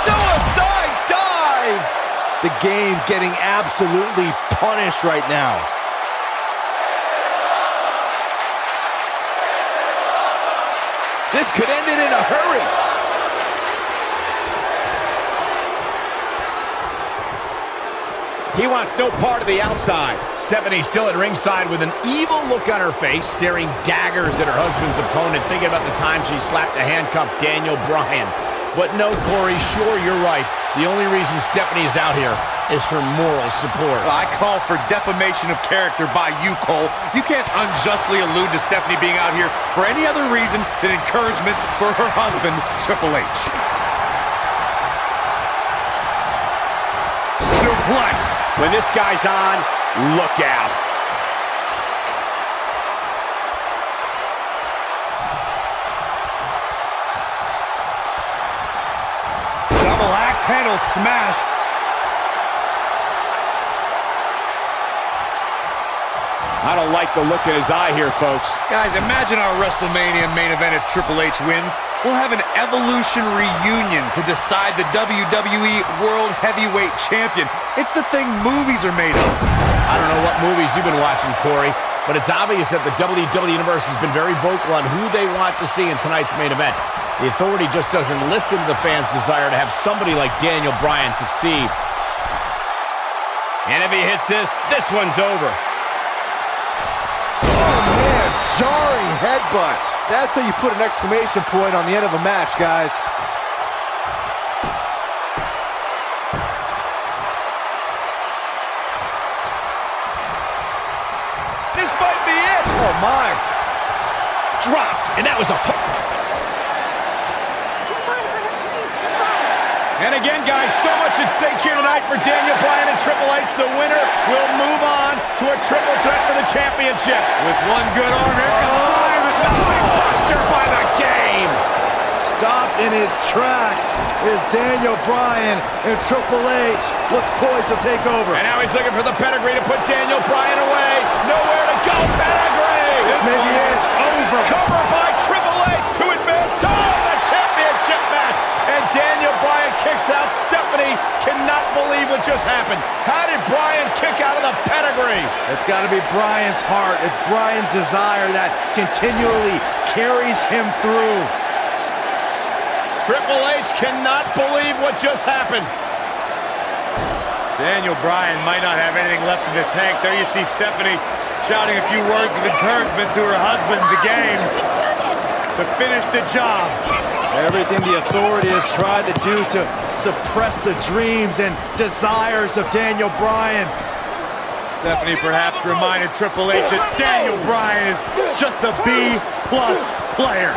suicide dive! The game getting absolutely punished right now. This could end it in a hurry. He wants no part of the outside. Stephanie still at ringside with an evil look on her face, staring daggers at her husband's opponent, thinking about the time she slapped a handcuffed Daniel Bryan. But no, Corey, sure, you're right. The only reason Stephanie is out here is for moral support. I call for defamation of character by you, Cole. You can't unjustly allude to Stephanie being out here for any other reason than encouragement for her husband, Triple H. Suplex. When this guy's on, look out. Double axe handle smash. I don't like the look in his eye here, folks. Guys, imagine our WrestleMania main event if Triple H wins. We'll have an Evolution reunion to decide the WWE World Heavyweight Champion. It's the thing movies are made of. I don't know what movies you've been watching, Corey, but it's obvious that the WWE Universe has been very vocal on who they want to see in tonight's main event. The Authority just doesn't listen to the fans' desire to have somebody like Daniel Bryan succeed. And if he hits this, this one's over. Oh, man, jarring headbutt. That's how you put an exclamation point on the end of a match, guys. This might be it. Oh, my. Dropped, and that was a... And again, guys, so much at stake here tonight for Daniel Bryan and Triple H. The winner will move on to a triple threat for the championship. With one good arm, here comes Bryan. Buster by the game. Stopped in his tracks is Daniel Bryan, and Triple H looks poised to take over. And now he's looking for the pedigree to put Daniel Bryan away. Nowhere to go, pedigree. This maybe is over. Cover by Triple H to advance to the championship. what just happened. How did Bryan kick out of the pedigree? It's got to be Bryan's heart. It's Bryan's desire that continually carries him through. Triple H cannot believe what just happened. Daniel Bryan might not have anything left in the tank. There you see Stephanie shouting a few words of encouragement to her husband, the game, to finish the job. Everything the authority has tried to do to suppress the dreams and desires of Daniel Bryan. Stephanie perhaps reminded Triple H that Daniel Bryan is just a B-plus player.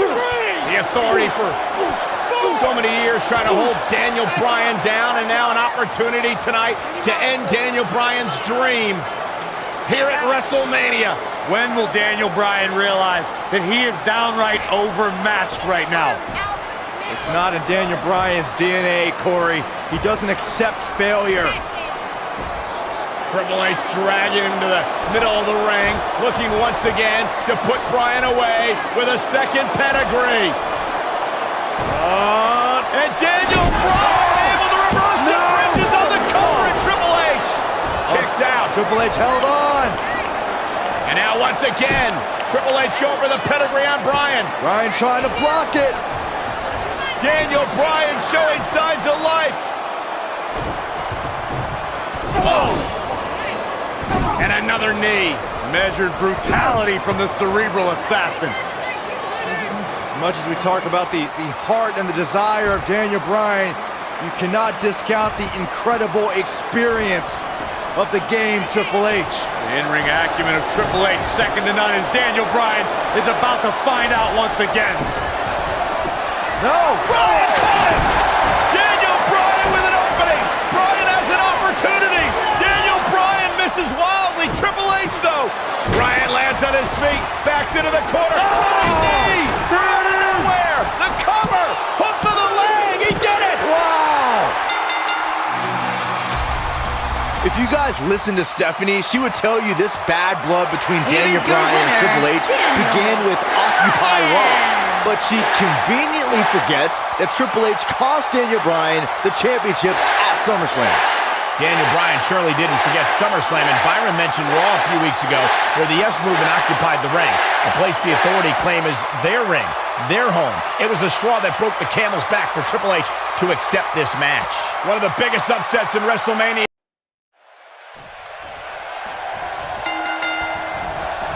The authority for so many years trying to hold Daniel Bryan down, and now an opportunity tonight to end Daniel Bryan's dream here at WrestleMania. When will Daniel Bryan realize that he is downright overmatched right now? It's not in Daniel Bryan's DNA, Corey. He doesn't accept failure. Triple H dragging him to the middle of the ring, looking once again to put Bryan away with a second pedigree. And Daniel Bryan able to reverse the bridges on the cover, and Triple H kicks out. Triple H held on. And now once again, Triple H going for the pedigree on Bryan. Bryan trying to block it. Daniel Bryan showing signs of life. Oh! And another knee. Measured brutality from the cerebral assassin. As much as we talk about the heart and the desire of Daniel Bryan, you cannot discount the incredible experience of the game, Triple H. The in-ring acumen of Triple H, second to none, as Daniel Bryan is about to find out once again. No! Bryan caught him! Daniel Bryan with an opening! Bryan has an opportunity! Daniel Bryan misses wildly! Triple H, though! Bryan lands on his feet, backs into the corner. Running knee! There it is! Where? The cover! Hook to the leg! He did it! Wow! If you guys listen to Stephanie, she would tell you this bad blood between Daniel Bryan and Triple H began with Occupy Raw. But she conveniently forgets that Triple H cost Daniel Bryan the championship at SummerSlam. Daniel Bryan surely didn't forget SummerSlam, and Byron mentioned Raw a few weeks ago where the Yes Movement occupied the ring, a place the authority claim is their ring, their home. It was the straw that broke the camel's back for Triple H to accept this match. One of the biggest upsets in WrestleMania.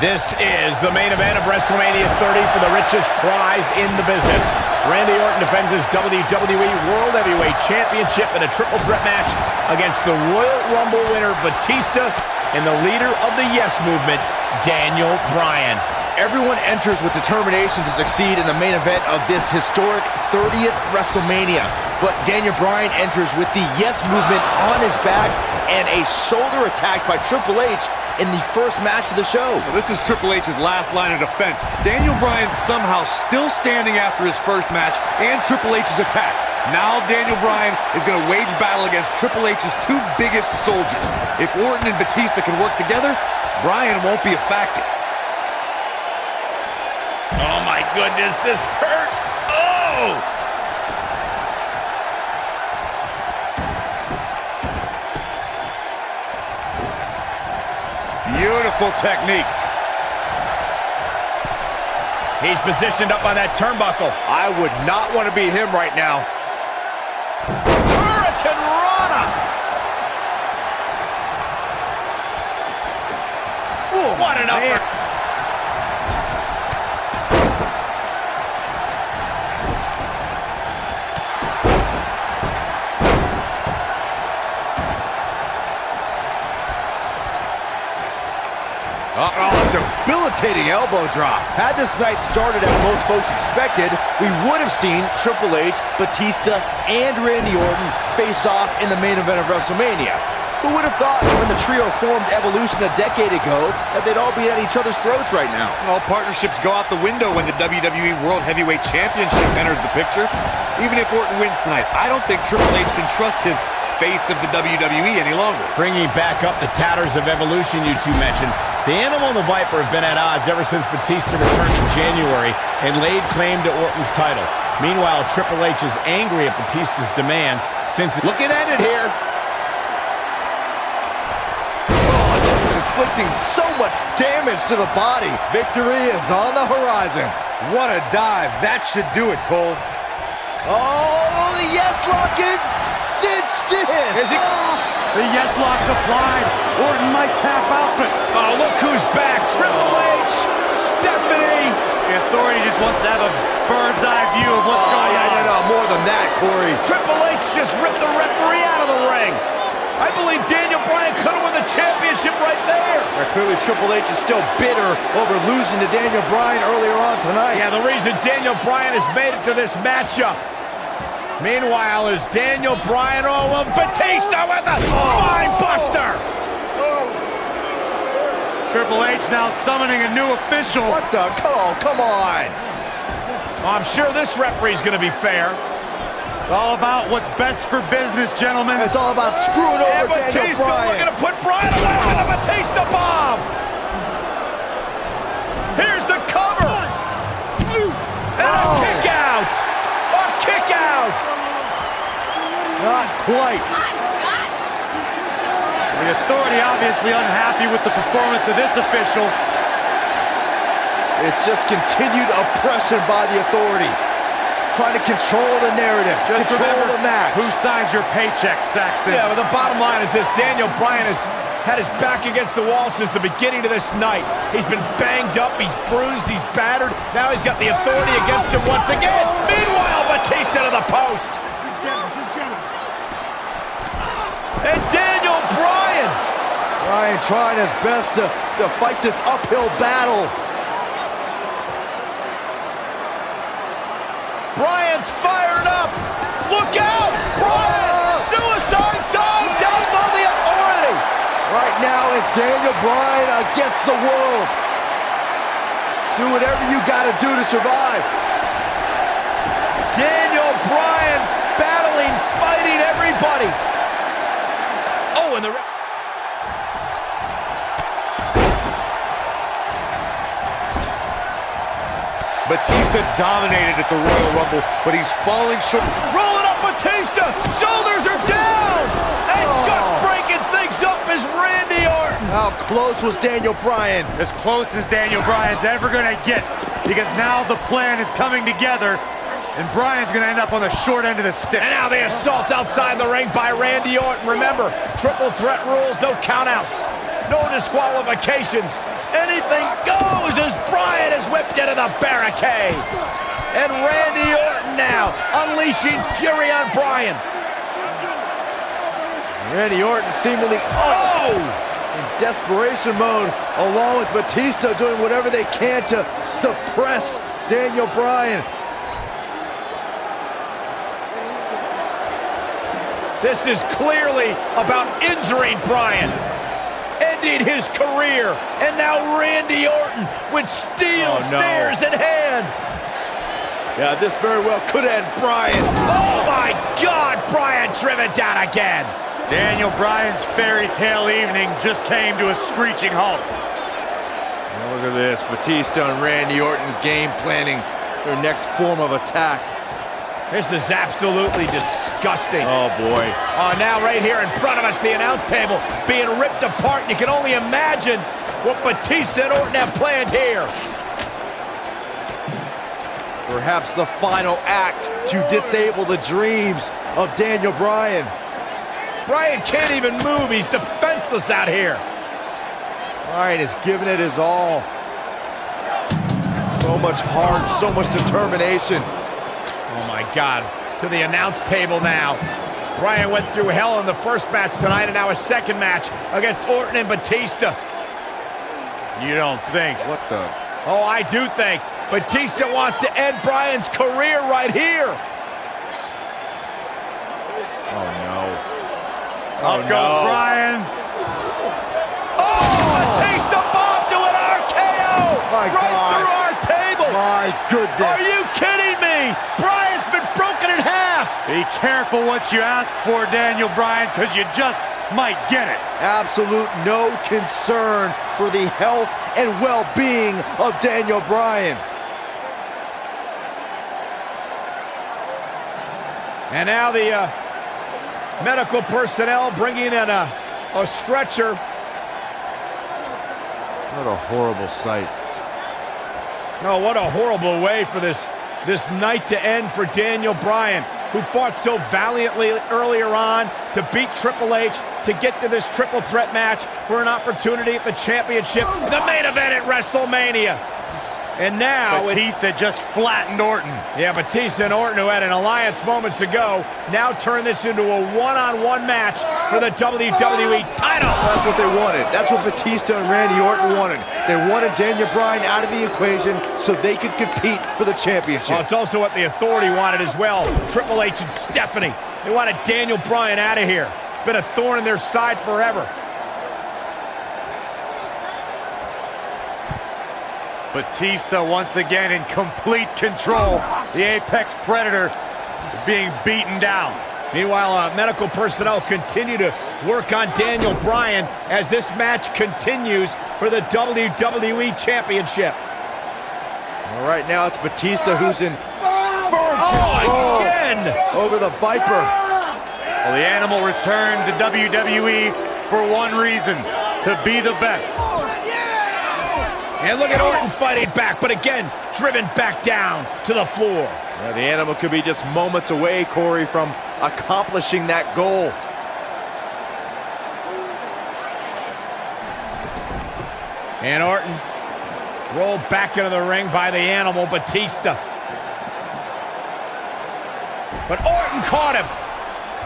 This is the main event of WrestleMania 30 for the richest prize in the business. Randy Orton defends his WWE World Heavyweight Championship in a triple threat match against the Royal Rumble winner Batista and the leader of the Yes Movement, Daniel Bryan. Everyone enters with determination to succeed in the main event of this historic 30th WrestleMania. But Daniel Bryan enters with the Yes Movement on his back and a shoulder attack by Triple H in the first match of the show. Well, this is Triple H's last line of defense. Daniel Bryan somehow still standing after his first match and Triple H's attack. Now Daniel Bryan is going to wage battle against Triple H's two biggest soldiers. If Orton and Batista can work together, Bryan won't be a factor. Oh my goodness, this hurts. Oh! Beautiful technique. He's positioned up on that turnbuckle. I would not want to be him right now. Hurricane Rana! Ooh, what an upper. Debilitating elbow drop. Had this night started as most folks expected, we would have seen Triple H, Batista, and Randy Orton face off in the main event of WrestleMania. Who would have thought when the trio formed Evolution a decade ago that they'd all be at each other's throats right now? All partnerships go out the window when the WWE World Heavyweight Championship enters the picture. Even if Orton wins tonight, I don't think Triple H can trust his face of the WWE any longer. Bringing back up the tatters of Evolution you two mentioned, the Animal and the Viper have been at odds ever since Batista returned in January and laid claim to Orton's title. Meanwhile, Triple H is angry at Batista's demands since... Looking at it here. inflicting so much damage to the body. Victory is on the horizon. What a dive. That should do it, Cole. Oh, the yes lock is cinched in. Is he? The yes lock's applied. Orton might tap out, but Oh, look who's back. Triple H, Stephanie. the Authority just wants to have a bird's eye view of what's going on. No, more than that, Corey. Triple H just ripped the referee out of the ring. I believe Daniel Bryan could have won the championship right there. Clearly, Triple H is still bitter over losing to Daniel Bryan earlier on tonight. Yeah, the reason Daniel Bryan has made it to this matchup. Meanwhile, is Daniel Bryan, Batista with a mind buster. Triple H now summoning a new official. What the? Oh, come on. I'm sure this referee's going to be fair. All about what's best for business, gentlemen. It's all about screwing over And Daniel Batista Bryan. looking to put Bryan away with a Batista bomb. Here's the cover. And a kick out. A kick out. Not quite. The Authority obviously unhappy with the performance of this official. It's just continued oppression by the Authority. Trying to control the narrative, control the match. Who signs your paycheck, Saxton? Yeah, but the bottom line is this. Daniel Bryan has had his back against the wall since the beginning of this night. He's been banged up, he's bruised, he's battered. Now he's got the Authority against him once again. Meanwhile, Batista to the post. And Daniel Bryan. Bryan trying his best to fight this uphill battle. Bryan's fired up. Look out! Bryan! Suicide dive down on the Authority. Right now, it's Daniel Bryan against the world. Do whatever you gotta do to survive. Daniel Bryan battling, fighting everybody. Oh, and the... Batista dominated at the Royal Rumble, but he's falling short. Rolling up Batista. Shoulders are down. And just breaking things up is Randy Orton. How close was Daniel Bryan? As close as Daniel Bryan's ever going to get, because now the plan is coming together, and Bryan's going to end up on the short end of the stick. And now the assault outside the ring by Randy Orton. Remember, triple threat rules, no countouts, no disqualifications. Anything goes as Bryan is whipped into the barricade. And Randy Orton now unleashing fury on Bryan. Randy Orton seemingly in desperation mode, along with Batista doing whatever they can to suppress Daniel Bryan. This is clearly about injuring Bryan, ending his career, and now Randy Orton with steel stairs in hand. Yeah, this very well could end Bryan. Oh my God, Bryan driven down again. Daniel Bryan's fairy tale evening just came to a screeching halt. Look at this, Batista and Randy Orton game planning their next form of attack. This is absolutely disgusting. Oh boy. Now right here in front of us, the announce table being ripped apart. You can only imagine what Batista and Orton have planned here. Perhaps the final act to disable the dreams of Daniel Bryan. Bryan can't even move. He's defenseless out here. Bryan is giving it his all. So much heart, so much determination. Oh my God. To the announce table now. Bryan went through hell in the first match tonight, and now a second match against Orton and Batista. You don't think? What the? Oh, I do think. Batista wants to end Bryan's career right here. Oh no. Up goes Bryan. Oh, Batista bomb to an RKO. My right God. through our table. My goodness. Are you kidding me? Bryan's been broken in half. Be careful what you ask for, Daniel Bryan, because you just might get it. Absolute no concern for the health and well-being of Daniel Bryan. And now the medical personnel bringing in a stretcher. What a horrible sight. Oh, what a horrible way for this night to end for Daniel Bryan, who fought so valiantly earlier on to beat Triple H, to get to this triple threat match for an opportunity at the championship, the main event at WrestleMania. And now Batista just flattened Orton. Yeah, Batista and Orton, who had an alliance moments ago, now turn this into a one-on-one match for the WWE title. That's what they wanted. That's what Batista and Randy Orton wanted. They wanted Daniel Bryan out of the equation so they could compete for the championship. Well, it's also what the Authority wanted as well. Triple H and Stephanie. They wanted Daniel Bryan out of here. Been a thorn in their side forever. Batista once again in complete control. The Apex Predator being beaten down. Meanwhile, medical personnel continue to work on Daniel Bryan as this match continues for the WWE Championship. All right, now it's Batista who's in again! over the Viper. Well, the Animal returned to WWE for one reason, to be the best. And look at Orton fighting back, but again, driven back down to the floor. Yeah, the Animal could be just moments away, Corey, from accomplishing that goal. And Orton rolled back into the ring by the Animal, Batista. But Orton caught him.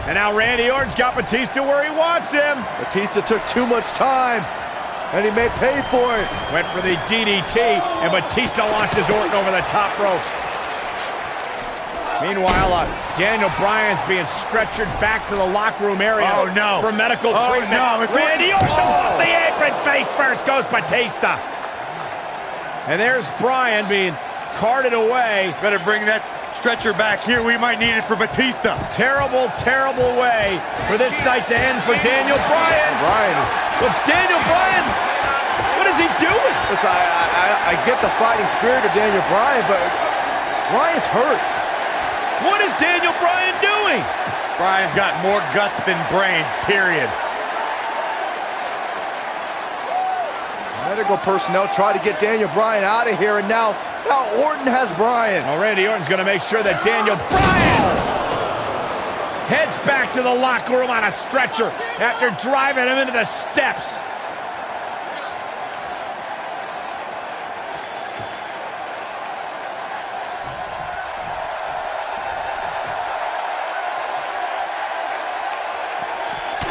And now Randy Orton's got Batista where he wants him. Batista took too much time, and he may pay for it. Went for the DDT, and Batista launches Orton over the top rope. Meanwhile, Daniel Bryan's being stretchered back to the locker room area for medical treatment. No, Randy Orton off the apron, face first goes Batista. And there's Bryan being carted away. Better bring that stretcher back here. We might need it for Batista. Terrible, terrible way for this night to end for Daniel Bryan. But Daniel Bryan, what is he doing? Listen, I get the fighting spirit of Daniel Bryan, but Bryan's hurt. What is Daniel Bryan doing? Bryan's got more guts than brains, period. Medical personnel try to get Daniel Bryan out of here, and now Orton has Bryan. Well, Randy Orton's going to make sure that Daniel Bryan heads back to the locker room on a stretcher after driving him into the steps.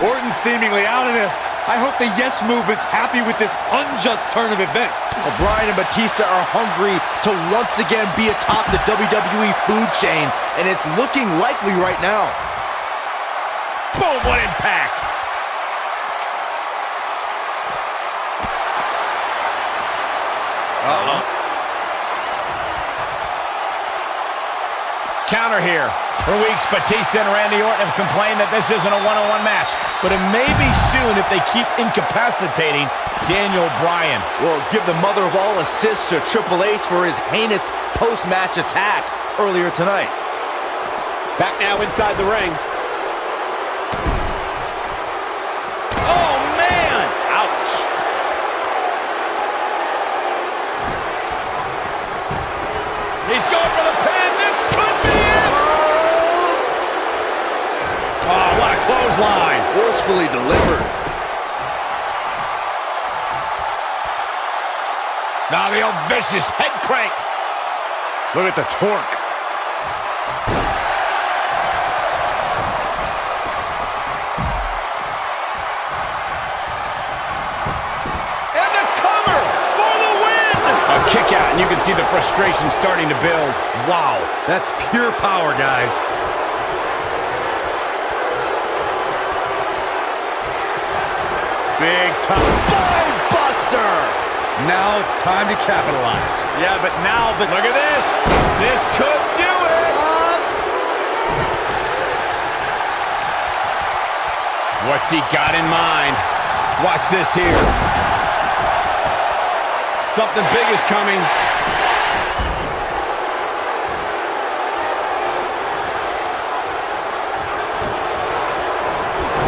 Orton's seemingly out of this. I hope the Yes Movement's happy with this unjust turn of events. Well, Bryan and Batista are hungry to once again be atop the WWE food chain, and it's looking likely right now. Boom, what impact! Counter here. For weeks, Batista and Randy Orton have complained that this isn't a one-on-one match, but it may be soon if they keep incapacitating Daniel Bryan. Well, give the mother of all assists to Triple H for his heinous post-match attack earlier tonight. Back now inside the ring. Oh, man! Ouch. He's going for the pin. This could be it! Oh, what a clothesline. Forcefully delivered. Now the old vicious head crank. Look at the torque. And the cover for the win! A kick out, and you can see the frustration starting to build. Wow, that's pure power, guys. Big tough Spine buster! Now it's time to capitalize. Yeah, but Look at this. This could do it. What's he got in mind? Watch this here. Something big is coming.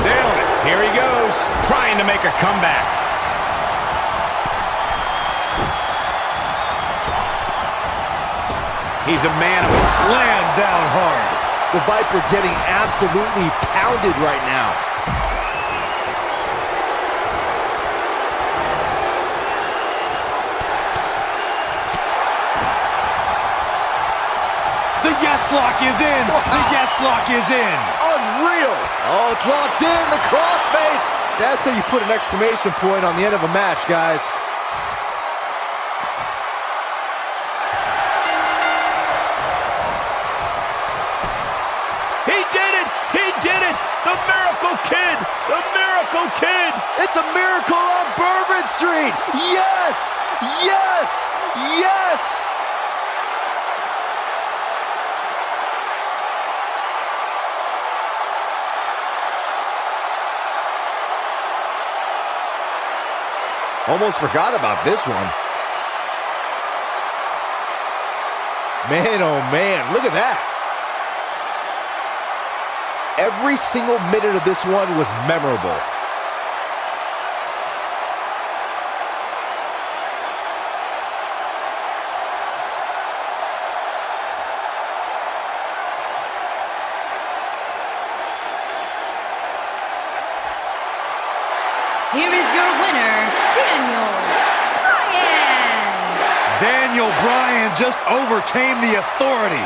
nailed it. Here he goes, trying to make a comeback. He's a man of Slammed down hard. The Viper getting absolutely pounded right now. The yes lock is in. The yes lock is in. Unreal. Oh, it's locked in. The crossface. That's how you put an exclamation point on the end of a match, guys. He did it! He did it! The Miracle Kid! The Miracle Kid! It's a miracle on Bourbon Street. Yes! Yes! Yes! Almost forgot about this one. Man, oh man, look at that. Every single minute of this one was memorable. Here is your winner, Daniel Bryan. Daniel Bryan just overcame the authority.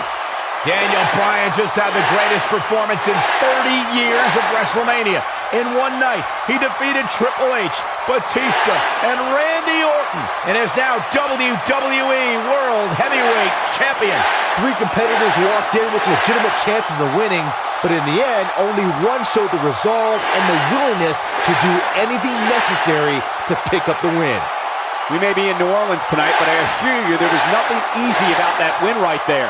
Daniel Bryan just had the greatest performance in 30 years of WrestleMania. In one night, he defeated Triple H, Batista, and Randy Orton, and is now WWE World Heavyweight Champion. 3 competitors walked in with legitimate chances of winning, but in the end, only one showed the resolve and the willingness to do anything necessary to pick up the win. We may be in New Orleans tonight, but I assure you there was nothing easy about that win right there.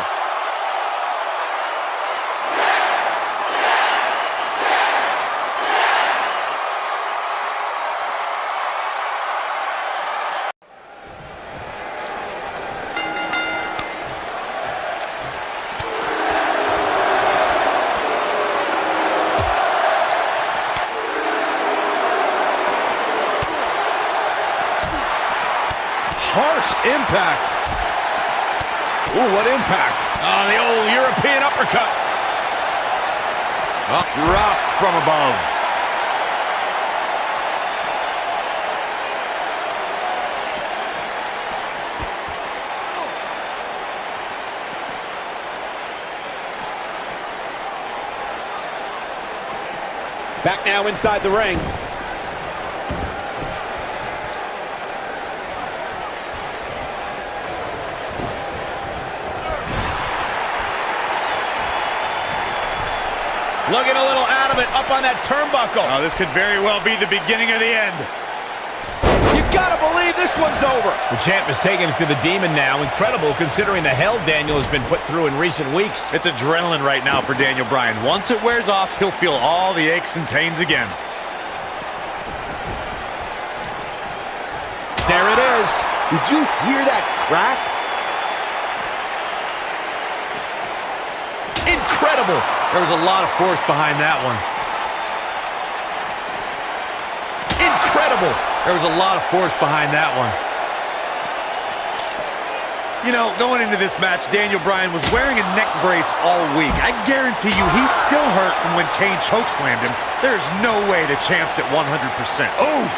Harsh impact. Ooh, what impact. Oh, the old European uppercut. Oh, dropped from above. Back now inside the ring. Looking a little out of it, up on that turnbuckle. Oh, this could very well be the beginning of the end. You gotta believe this one's over. The champ is taking it to the demon now. Incredible considering the hell Daniel has been put through in recent weeks. It's adrenaline right now for Daniel Bryan. Once it wears off, he'll feel all the aches and pains again. There it is. Did you hear that crack? Incredible. There was a lot of force behind that one. Incredible. There was a lot of force behind that one. You know, going into this match, Daniel Bryan was wearing a neck brace all week. I guarantee you he's still hurt from when Kane chokeslammed him. There's no way the champ's at 100%. Oof!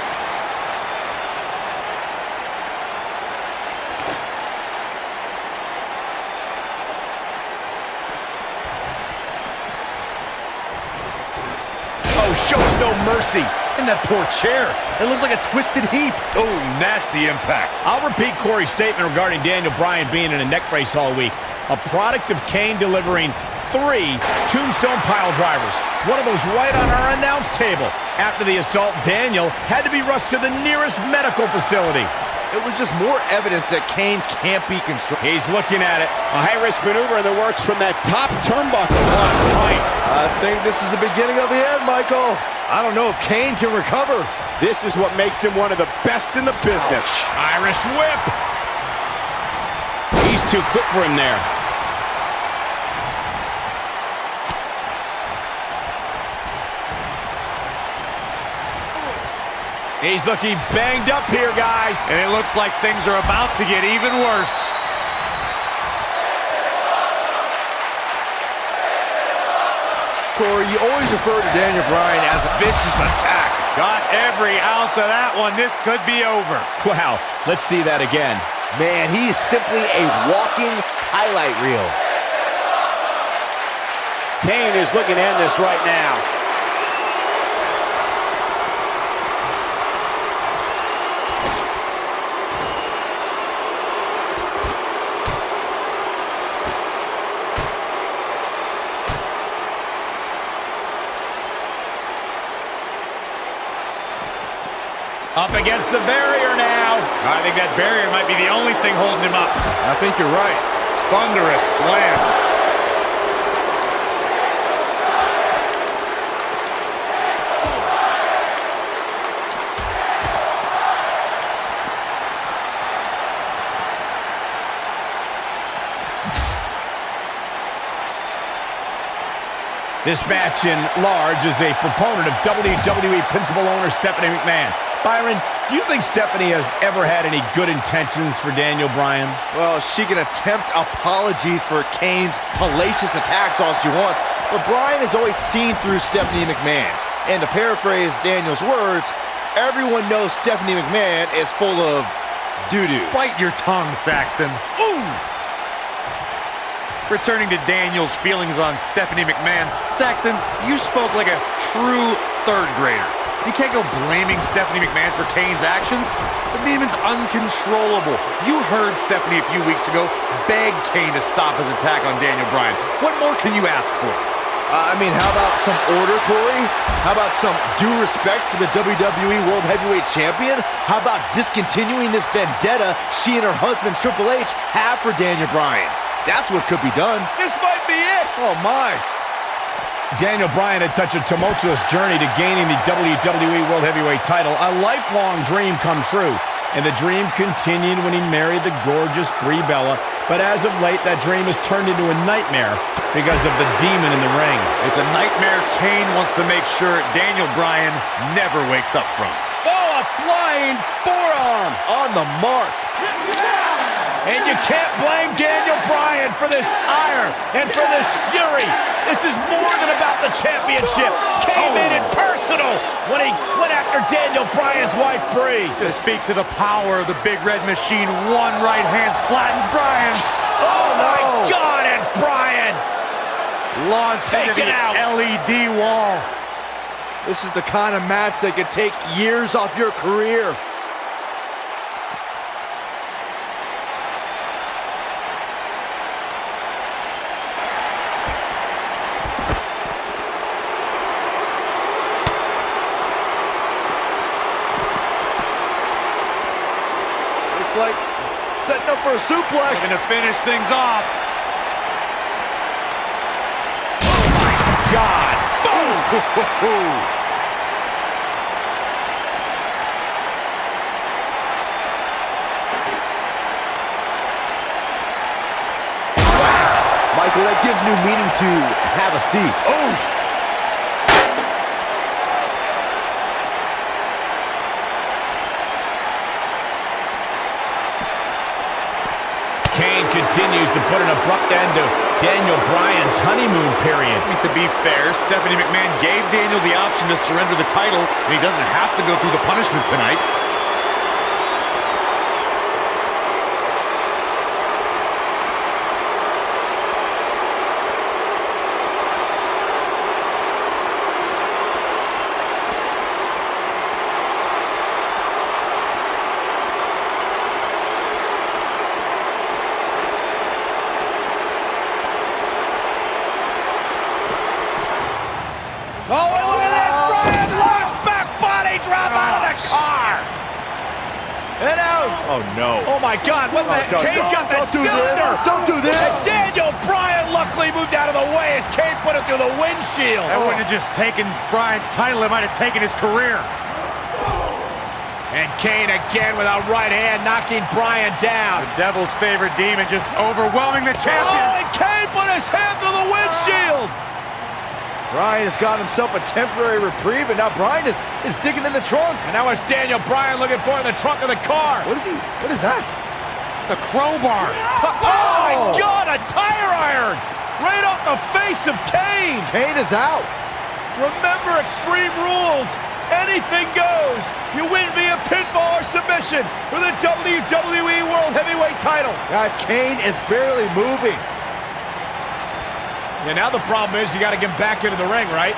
Shows no mercy. And that poor chair. It looks like a twisted heap. Oh, nasty impact. I'll repeat Corey's statement regarding Daniel Bryan being in a neck brace all week. A product of Kane delivering 3 tombstone pile drivers. One of those right on our announce table. After the assault, Daniel had to be rushed to the nearest medical facility. It was just more evidence that Kane can't be controlled. He's looking at it. A high-risk maneuver in the works from that top turnbuckle. What a fight. I think this is the beginning of the end, Michael. I don't know if Kane can recover. This is what makes him one of the best in the business. Irish whip. He's too quick for him there. He's looking banged up here, guys. And it looks like things are about to get even worse. Corey, you always refer to Daniel Bryan as a vicious attack. Got every ounce of that one. This could be over. Wow, let's see that again. Man, he is simply a walking highlight reel. Kane is looking to end this right now. Up against the barrier now. I think that barrier might be the only thing holding him up. I think you're right. Thunderous slam. This match in large is a proponent of WWE principal owner Stephanie McMahon. Byron, do you think Stephanie has ever had any good intentions for Daniel Bryan? Well, she can attempt apologies for Kane's hellacious attacks all she wants, but Bryan has always seen through Stephanie McMahon. And to paraphrase Daniel's words, everyone knows Stephanie McMahon is full of doo-doo. Bite your tongue, Saxton. Ooh! Returning to Daniel's feelings on Stephanie McMahon, Saxton, you spoke like a true third grader. You can't go blaming Stephanie McMahon for Kane's actions. The demon's uncontrollable. You heard Stephanie a few weeks ago beg Kane to stop his attack on Daniel Bryan. What more can you ask for? I mean, how about some order, Corey? How about some due respect for the WWE World Heavyweight Champion? How about discontinuing this vendetta she and her husband Triple H have for Daniel Bryan? That's what could be done. This might be it. Oh, my. Daniel Bryan had such a tumultuous journey to gaining the WWE World Heavyweight title, a lifelong dream come true. And the dream continued when he married the gorgeous Brie Bella. But as of late, that dream has turned into a nightmare because of the demon in the ring. It's a nightmare Kane wants to make sure Daniel Bryan never wakes up from. Oh, a flying forearm On the mark. And you can't blame Daniel Bryan for this ire and for this fury. This is more than about the championship. Came in it personal when he went after Daniel Bryan's wife, Brie. This speaks of the power of the Big Red Machine. One right hand flattens Bryan. Oh, my God, and Bryan Launched into taken the out. LED wall. This is the kind of match that could take years off your career. Like setting up for a suplex. Looking to finish things off. Oh my God! Boom! Michael, that gives new meaning to have a seat. Oh! Kane continues to put an abrupt end to Daniel Bryan's honeymoon period. I mean, to be fair, Stephanie McMahon gave Daniel the option to surrender the title, and he doesn't have to go through the punishment tonight. Oh, and look at this! Bryan launched back body drop out of the car! And out! Oh, no. Oh, my God, what the heck? Kane's got that cylinder! Don't do this! And Daniel Bryan luckily moved out of the way as Kane put it through the windshield. That wouldn't have just taken Bryan's title, it might have taken his career. And Kane again with a right hand knocking Bryan down. The devil's favorite demon just overwhelming the champion. Oh, and Kane put his hand through the windshield! Bryan has got himself a temporary reprieve, and now Bryan is digging in the trunk. And now it's Daniel Bryan looking for in the trunk of the car. What is that? The crowbar. Oh, my God, a tire iron! right off the face of Kane. Kane is out. Remember Extreme Rules. Anything goes. You win via pinfall or submission for the WWE World Heavyweight title. Guys, Kane is barely moving. Yeah, now the problem is you got to get back into the ring, right?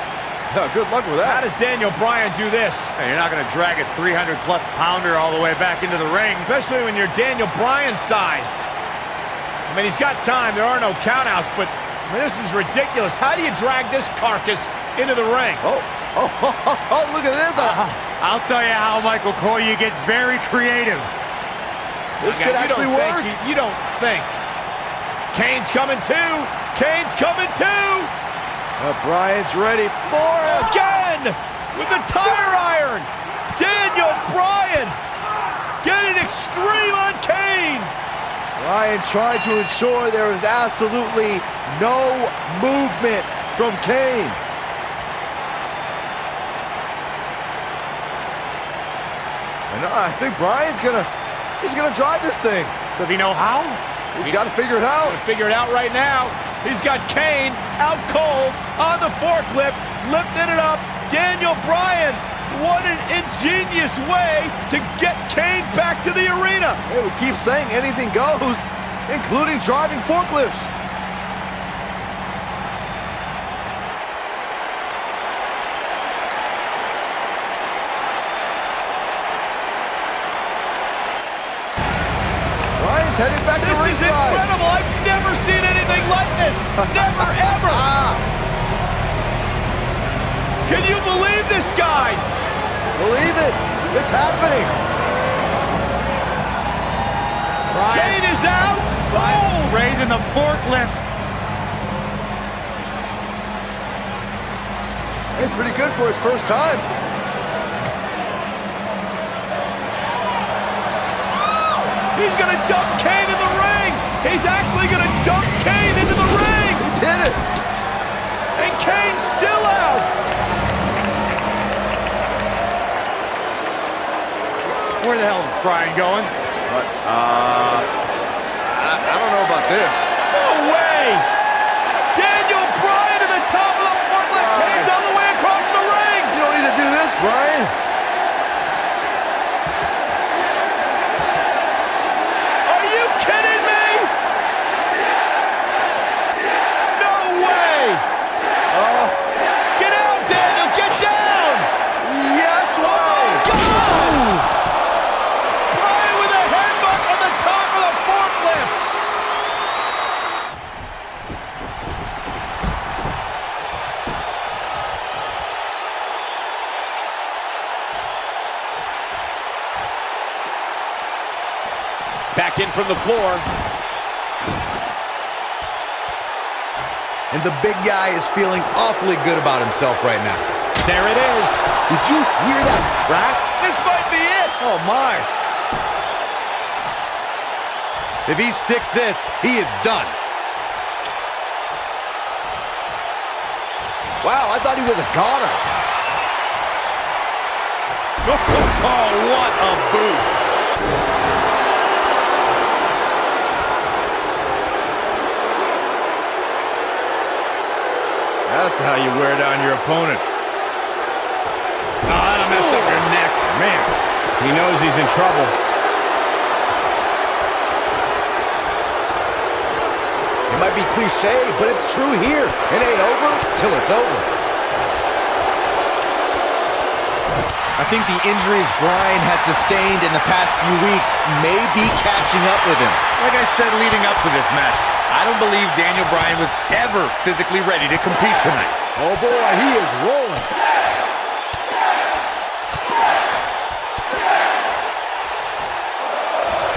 Good luck with How that. does Daniel Bryan do this? Hey, you're not going to drag a 300-plus pounder all the way back into the ring. Especially when you're Daniel Bryan's size. I mean, he's got time. There are no countouts, but I mean, this is ridiculous. How do you drag this carcass into the ring? Oh, look at this. I'll tell you how, Michael Cole, you get very creative. This could actually work. You don't think. Kane's coming too. Kane's coming too. Bryan's ready for it. Again with the tire iron. Daniel Bryan getting extreme on Kane. Bryan trying to ensure there is absolutely no movement from Kane. And I think Bryan's gonna drive this thing. Does he know how? He's got to figure it out. Figure it out right now. He's got Kane out cold on the forklift, lifting it up. Daniel Bryan, what an ingenious way to get Kane back to the arena. Hey, we keep saying anything goes, including driving forklifts. Bryan's heading back to This is ringside. incredible. I've never seen anything like this. Never, ever. Can you believe this, guys? Believe it. It's happening. Kane is out. Oh! Raising the forklift. Hey, pretty good for his first time. He's going to dump Kane in the ring. He's actually going to dump Kane into the ring. He did it. And Kane's still out. Where the hell's Bryan going? I don't know about this. No way. Daniel Bryan to the top of the forklift. Kane's all the way across the ring. You don't need to do this, Bryan. Are you kidding me? No way. Get out, Daniel. Get down. Yes way. Go! Bryan with a headbutt on the top of the forklift. Back in from the floor. And the big guy is feeling awfully good about himself right now. There it is. Did you hear that crack? This might be it. Oh, my. If he sticks this, he is done. Wow, I thought he was a goner. Oh, what a boot. That's how you wear down your opponent. Oh, that'll mess up your neck. Man, he knows he's in trouble. It might be cliche, but it's true here. It ain't over till it's over. I think the injuries Bryan has sustained in the past few weeks may be catching up with him. Like I said leading up to this match, I don't believe Daniel Bryan was ever physically ready to compete tonight. Oh boy, he is rolling.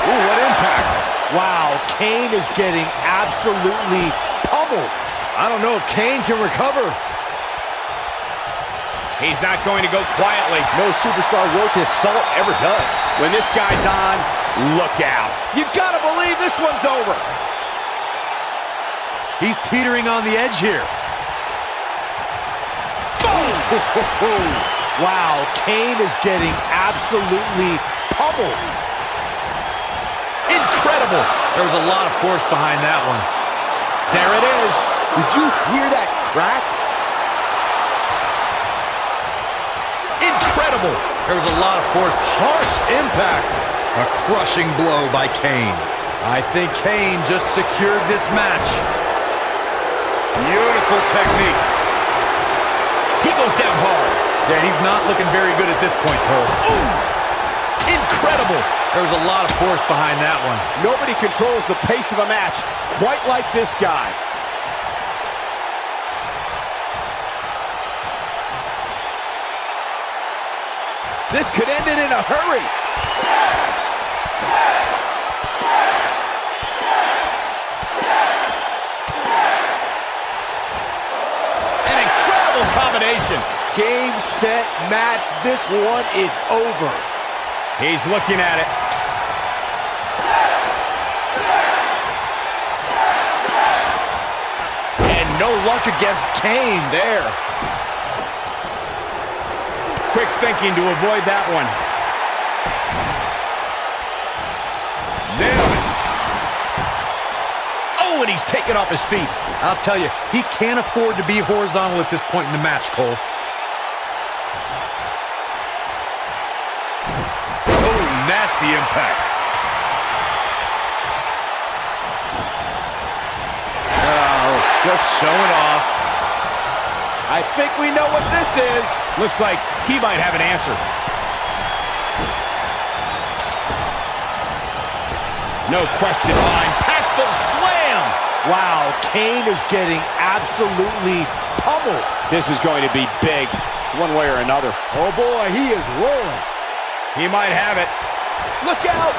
Ooh, what impact. Wow, Kane is getting absolutely pummeled. I don't know if Kane can recover. He's not going to go quietly. No superstar worth his salt ever does. When this guy's on, look out. You gotta believe this one's over. He's teetering on the edge here. Boom! Wow, Kane is getting absolutely pummeled. Incredible. There was a lot of force behind that one. There it is. Did you hear that crack? Incredible. There was a lot of force. Harsh impact. A crushing blow by Kane. I think Kane just secured this match. Beautiful technique. He goes down hard. Yeah, he's not looking very good at this point, Cole. Ooh. Incredible. There was a lot of force behind that one. Nobody controls the pace of a match quite like this guy. This could end it in a hurry. An incredible combination. Game, set, match. This one is over. He's looking at it. And no luck against Kane there. Quick thinking to avoid that one. Nailed it. Oh, and he's taken off his feet. I'll tell you, he can't afford to be horizontal at this point in the match, Cole. Oh, nasty impact. Oh, just showing off. I think we know what this is. Looks like he might have an answer. No question, line. Impactful slam. Wow, Kane is getting absolutely pummeled. This is going to be big, one way or another. Oh boy, he is rolling. He might have it. Look out!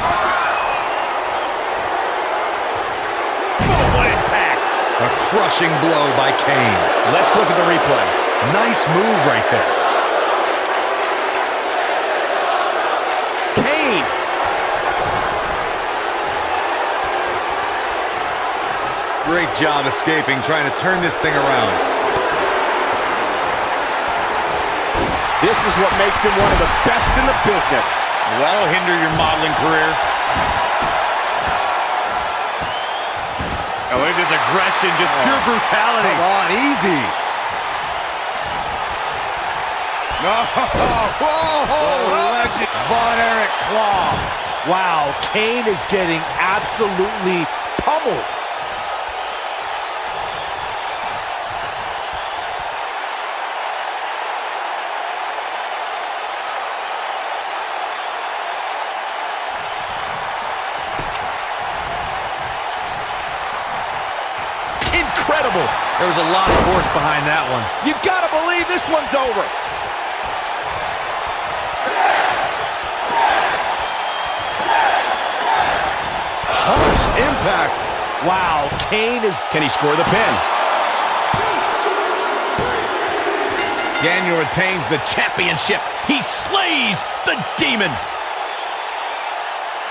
Oh, what impact. A crushing blow by Kane. Let's look at the replay. Nice move right there. Kane. Great job escaping, trying to turn this thing around. This is what makes him one of the best in the business. That'll hinder your modeling career. Oh, look at this aggression, just pure brutality. Come on, easy. No! Whoa! Legend. Von Erich Claw. Wow, Kane is getting absolutely pummeled. Incredible. There was a lot of force behind that one. You gotta believe this one's over. Harsh impact. Wow, Kane is... Can he score the pin? Daniel retains the championship. He slays the demon.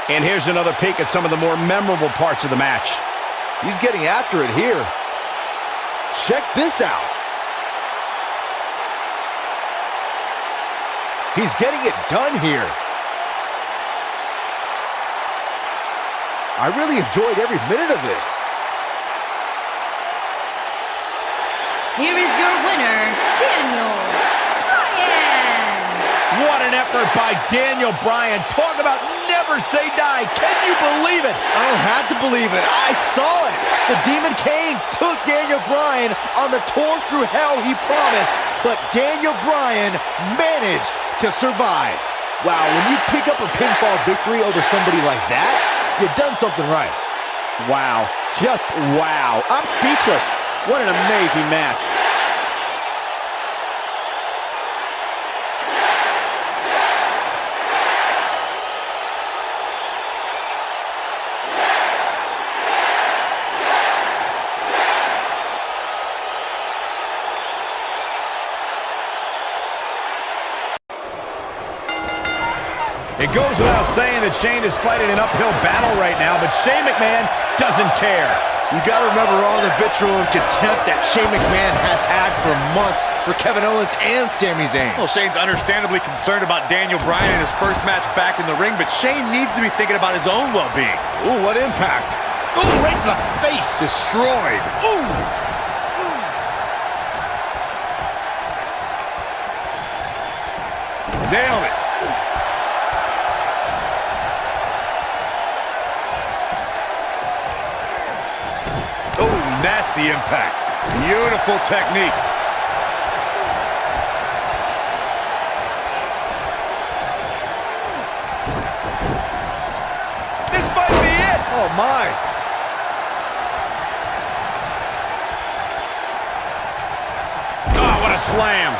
And here's another peek at some of the more memorable parts of the match. He's getting after it here. Check this out. He's getting it done here. I really enjoyed every minute of this. Here is your winner, Daniel Bryan. What an effort by Daniel Bryan. Talk about never say die. Can you believe it? I don't have to believe it. I saw it. The Demon Kane took Daniel Bryan on the tour through hell he promised, but Daniel Bryan managed to survive. Wow, when you pick up a pinfall victory over somebody like that, you've done something right. Wow, just wow. I'm speechless. What an amazing match. It goes without saying that Shane is fighting an uphill battle right now, but Shane McMahon doesn't care. You got to remember all the vitriol and contempt that Shane McMahon has had for months for Kevin Owens and Sami Zayn. Well, Shane's understandably concerned about Daniel Bryan in his first match back in the ring, but Shane needs to be thinking about his own well-being. Ooh, what impact. Ooh, right in the face. Destroyed. Ooh. Nailed it. Oh, nasty impact. Beautiful technique. This might be it. Oh, my. Oh, what a slam.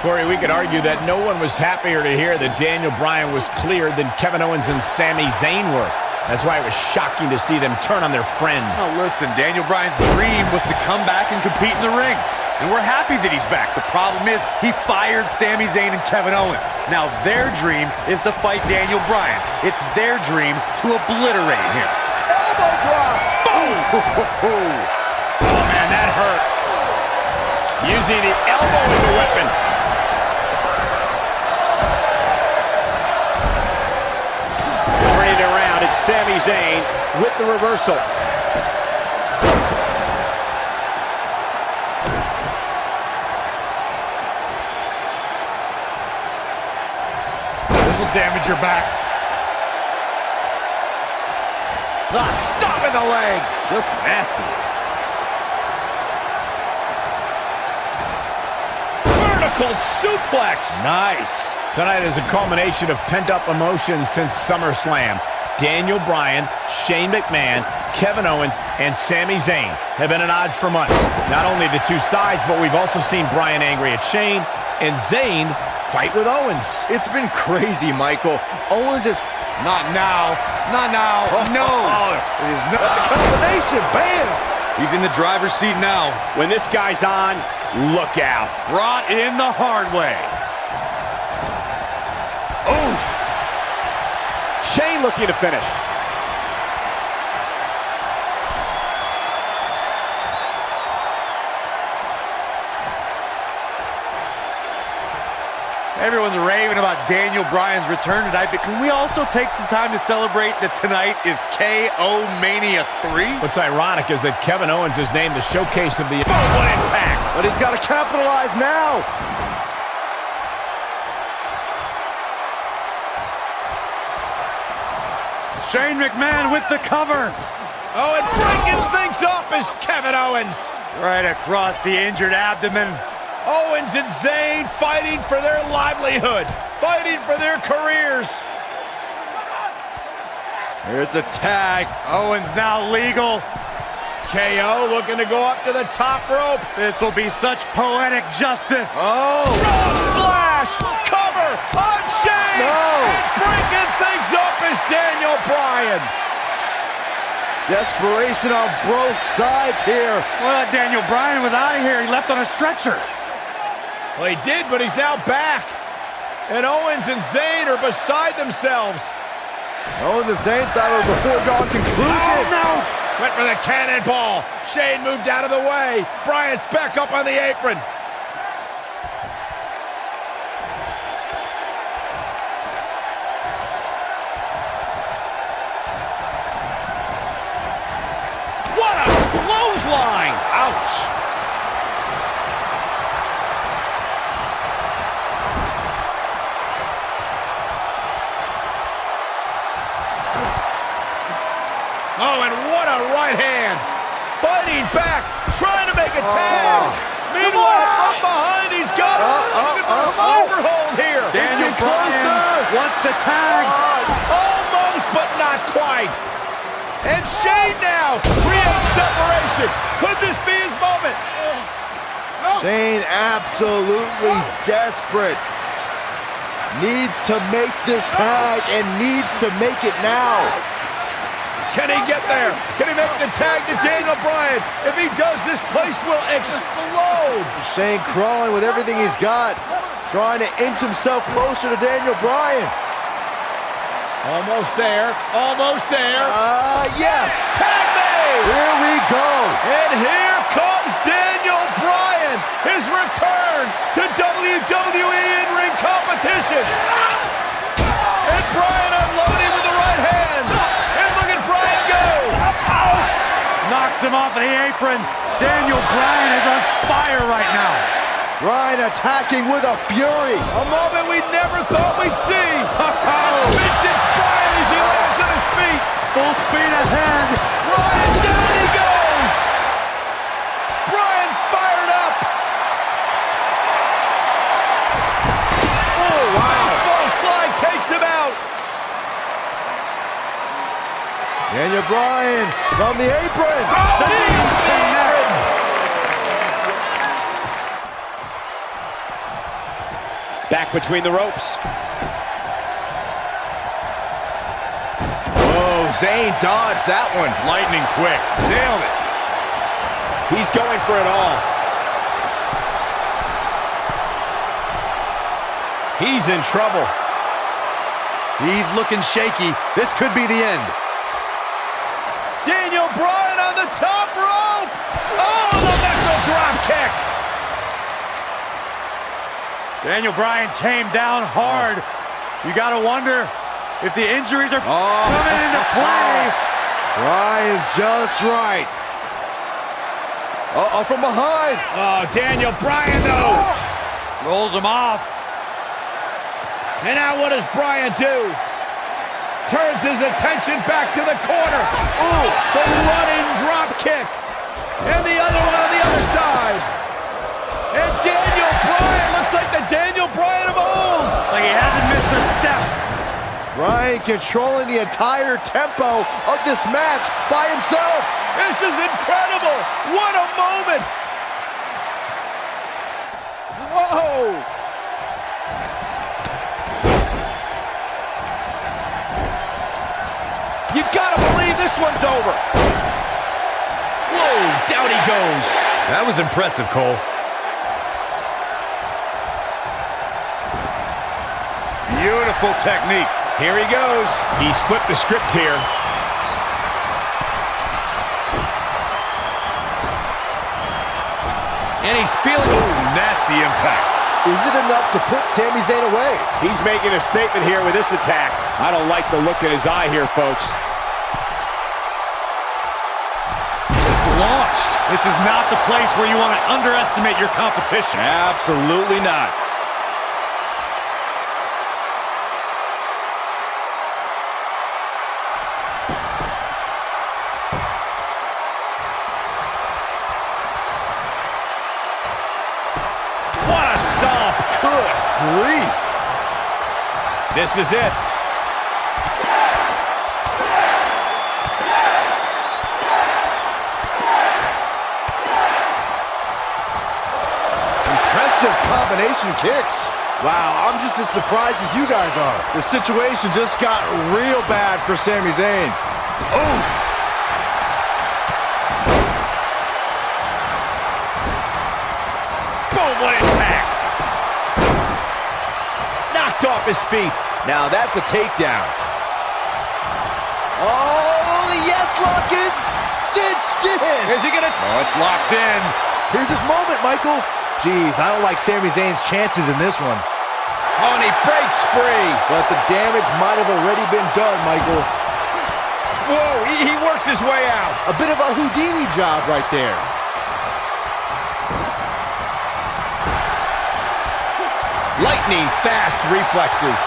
Corey, we could argue that no one was happier to hear that Daniel Bryan was cleared than Kevin Owens and Sami Zayn were. That's why it was shocking to see them turn on their friend. Oh, listen, Daniel Bryan's dream was to come back and compete in the ring. And we're happy that he's back. The problem is he fired Sami Zayn and Kevin Owens. Now their dream is to fight Daniel Bryan. It's their dream to obliterate him. Elbow drop. Boom. Oh, man, that hurt. Using the elbow as a weapon. Turning it around, it's Sami Zayn with the reversal. This will damage your back. Stop in the leg. Just nasty. Vertical suplex. Nice. Tonight is a culmination of pent-up emotions since SummerSlam. Daniel Bryan, Shane McMahon, Kevin Owens, and Sami Zayn have been at odds for months. Not only the two sides, but we've also seen Bryan angry at Shane and Zayn fight with Owens. It's been crazy, Michael. Owens is... Not now. Not now. No. It is not the combination. Bam! He's in the driver's seat now. When this guy's on, look out. Brought in the hard way. Oof. Shane looking to finish. Everyone's raving about Daniel Bryan's return tonight, but can we also take some time to celebrate that tonight is KO Mania 3? What's ironic is that Kevin Owens is named the showcase of the... Oh, what impact! But he's got to capitalize now. Shane McMahon with the cover. Oh, and breaking things up is Kevin Owens. Right across the injured abdomen. Owens and Zayn fighting for their livelihood, fighting for their careers. Here's a tag. Owens now legal. KO looking to go up to the top rope. This will be such poetic justice. Oh! Frog splash! Cover on Shane! No! And breaking things up is Daniel Bryan. Desperation on both sides here. Well, Daniel Bryan was out of here. He left on a stretcher. Well, he did, but he's now back. And Owens and Zayn are beside themselves. Owens and Zayn thought it was a foregone conclusion. Oh, no! Went for the cannonball. Shane moved out of the way. Bryan's back up on the apron. What a clothesline! Ouch! Oh, and what a right hand. Fighting back, trying to make a tag. Meanwhile, from behind, he's got it. Looking for a overhold here. Daniel Inching Bryan closer. wants the tag. Almost, but not quite. And Shane now creates separation. Could this be his moment? Shane absolutely desperate. Needs to make this tag and needs to make it now. Can he get there? Can he make the tag to Daniel Bryan? If he does, this place will explode. Shane crawling with everything he's got, trying to inch himself closer to Daniel Bryan. Almost there. Almost there. Yes. Tag me! Here we go. And here comes Daniel Bryan. his return to WWE in-ring competition. And Bryan unloading with the right hands. And look at Bryan go. Knocks him off of the apron. Daniel Bryan is on fire right now. Bryan attacking with a fury. A moment we never thought we'd see. Vintage Bryan as he lands on his feet. Full speed ahead. Bryan, down he goes. Bryan fired up. Oh, wow. Baseball slide takes him out. Daniel Bryan from the apron. Back between the ropes. Oh, Zayn dodged that one. Lightning quick. Nailed it. He's going for it all. He's in trouble. He's looking shaky. This could be the end. Daniel Bryan on the top rope. Oh, the missile drop kick. Daniel Bryan came down hard. You got to wonder if the injuries are coming into play. Bryan's just right. Uh-oh, from behind. Oh, Daniel Bryan, though. Rolls him off. And now what does Bryan do? Turns his attention back to the corner. Ooh, the running drop kick. And the other one on the other side. And Daniel Bryan looks like the Daniel Bryan of old. Like he hasn't missed a step. Bryan controlling the entire tempo of this match by himself. This is incredible. What a moment. Whoa. You gotta believe this one's over. Whoa, down he goes. That was impressive, Cole. Beautiful technique. Here he goes. He's flipped the script here. And he's feeling... Ooh, nasty impact. Is it enough to put Sami Zayn away? He's making a statement here with this attack. I don't like the look in his eye here, folks. Just launched. This is not the place where you want to underestimate your competition. Absolutely not. What a stomp. Good grief. This is it. Impressive combination kicks. Wow, I'm just as surprised as you guys are. The situation just got real bad for Sami Zayn. Oof. Boom, what impact. Knocked off his feet. Now that's a takedown. Oh, the yes lock is cinched in. Is he gonna... Oh, it's locked in. Here's his moment, Michael. Jeez, I don't like Sami Zayn's chances in this one. Oh, and he breaks free. But the damage might have already been done, Michael. Whoa, he works his way out. A bit of a Houdini job right there. Lightning fast reflexes.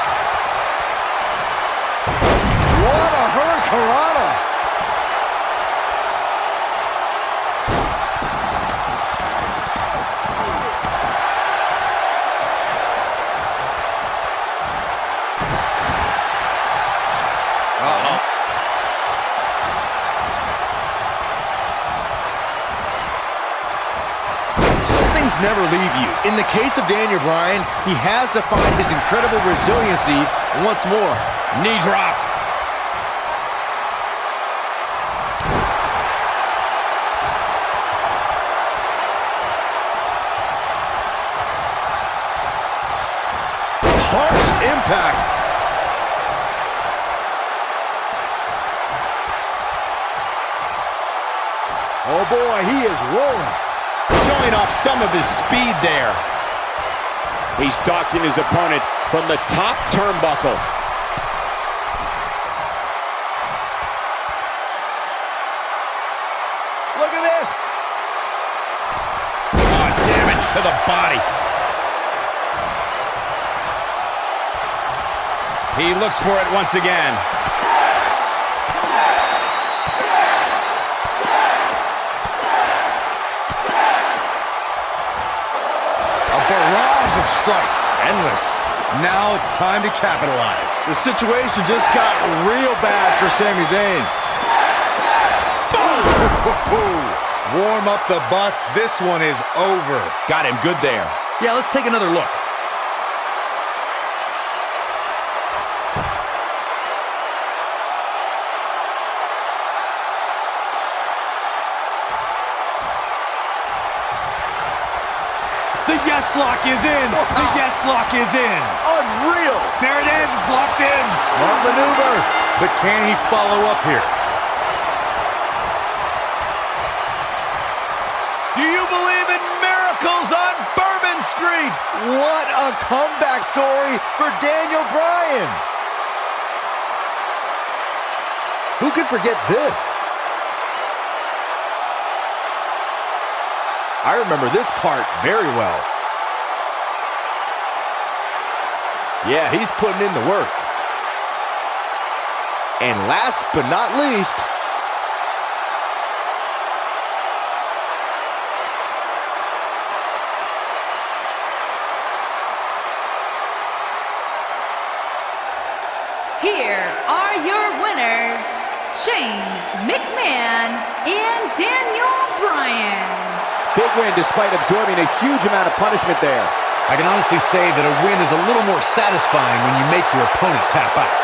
What a hurricanrana. Never leave you. In the case of Daniel Bryan, he has to find his incredible resiliency once more. Knee drop. Harsh impact. Oh boy, he is rolling. Shoulder showing off some of his speed there. He's stalking his opponent from the top turnbuckle. Look at this. Oh, damage to the body. He looks for it once again. Barrage of strikes. Endless. Now it's time to capitalize. The situation just got real bad for Sami Zayn. Warm up the bus. This one is over. Got him good there. Yeah, let's take another look. The yes lock is in. The yes lock is in. Unreal. There it is. It's locked in. Smart maneuver. But can he follow up here? Do you believe in miracles on Bourbon Street? What a comeback story for Daniel Bryan. Who could forget this? I remember this part very well. Yeah, he's putting in the work. And last but not least, Here are your winners, Shane McMahon and Daniel Bryan. Big win despite absorbing a huge amount of punishment there. I can honestly say that a win is a little more satisfying when you make your opponent tap out.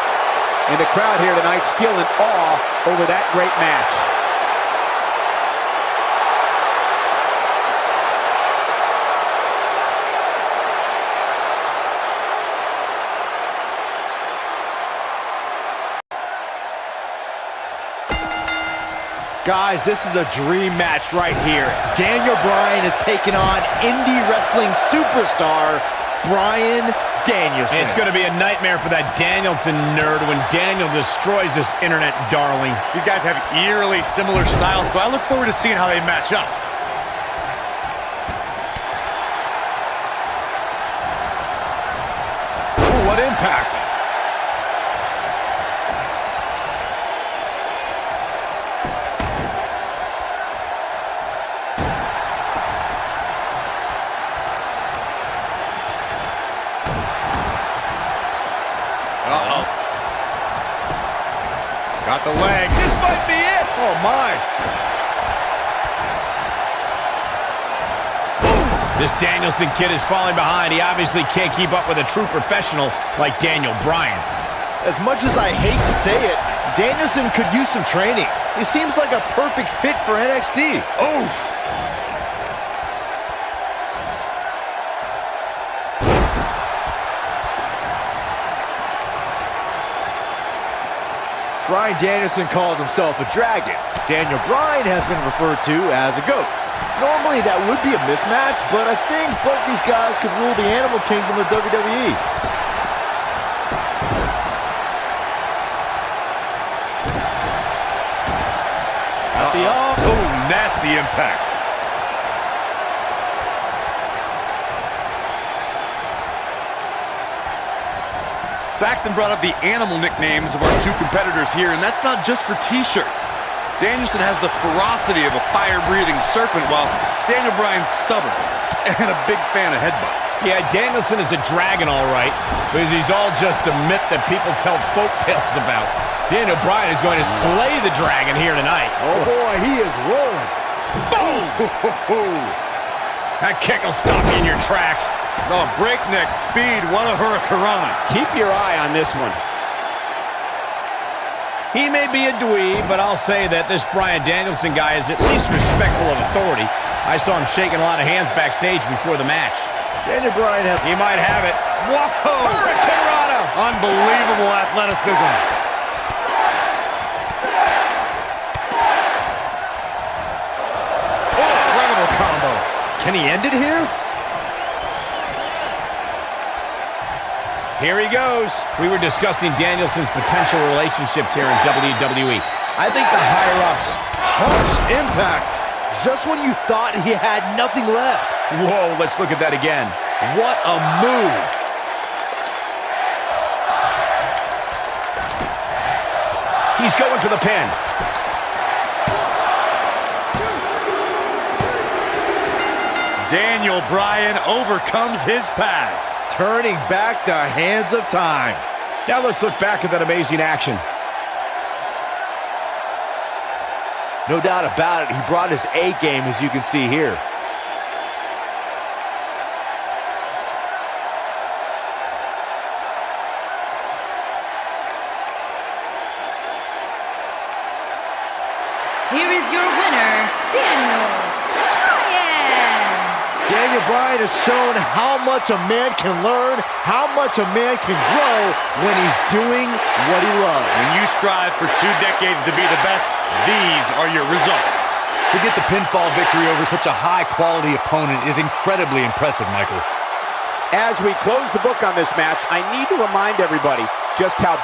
And the crowd here tonight still in awe over that great match. guys, this is a dream match right here. Daniel Bryan is taking on indie wrestling superstar Bryan Danielson. It's going to be a nightmare for that Danielson nerd when Daniel destroys this internet darling. These guys have eerily similar styles, so I look forward to seeing how they match up. Ooh, what impact. Uh-oh. Got the leg. This might be it. Oh, my. This Danielson kid is falling behind. He obviously can't keep up with a true professional like Daniel Bryan. As much as I hate to say it, Danielson could use some training. He seems like a perfect fit for NXT. Oh! Bryan Danielson calls himself a dragon. Daniel Bryan has been referred to as a goat. Normally that would be a mismatch, but I think both these guys could rule the animal kingdom of WWE. Oh, nasty impact. Saxton brought up the animal nicknames of our two competitors here, and that's not just for t-shirts. Danielson has the ferocity of a fire-breathing serpent, while Daniel Bryan's stubborn and a big fan of headbutts. Yeah, Danielson is a dragon, all right, because he's all just a myth that people tell folk tales about. Daniel Bryan is going to slay the dragon here tonight. Oh boy, he is rolling. Boom! That kick will stop you in your tracks. Oh, breakneck speed, what a hurricanrana. Keep your eye on this one. He may be a dweeb, but I'll say that this Bryan Danielson guy is at least respectful of authority. I saw him shaking a lot of hands backstage before the match. Daniel Bryan has... He might have it. Whoa! Hurricanrana! Unbelievable athleticism. Can he end it here? Here he goes. We were discussing Danielson's potential relationships here in WWE. I think the higher-ups... Harsh impact. Just when you thought he had nothing left. Whoa, let's look at that again. What a move. He's going for the pin. Daniel Bryan overcomes his past. Turning back the hands of time. Now let's look back at that amazing action. No doubt about it, he brought his A game, as you can see here. Here is your winner, Daniel Bryan. Daniel Bryan has shown how much a man can learn, how much a man can grow when he's doing what he loves. When you strive for 2 decades to be the best, these are your results. To get the pinfall victory over such a high-quality opponent is incredibly impressive, Michael. As we close the book on this match, I need to remind everybody just how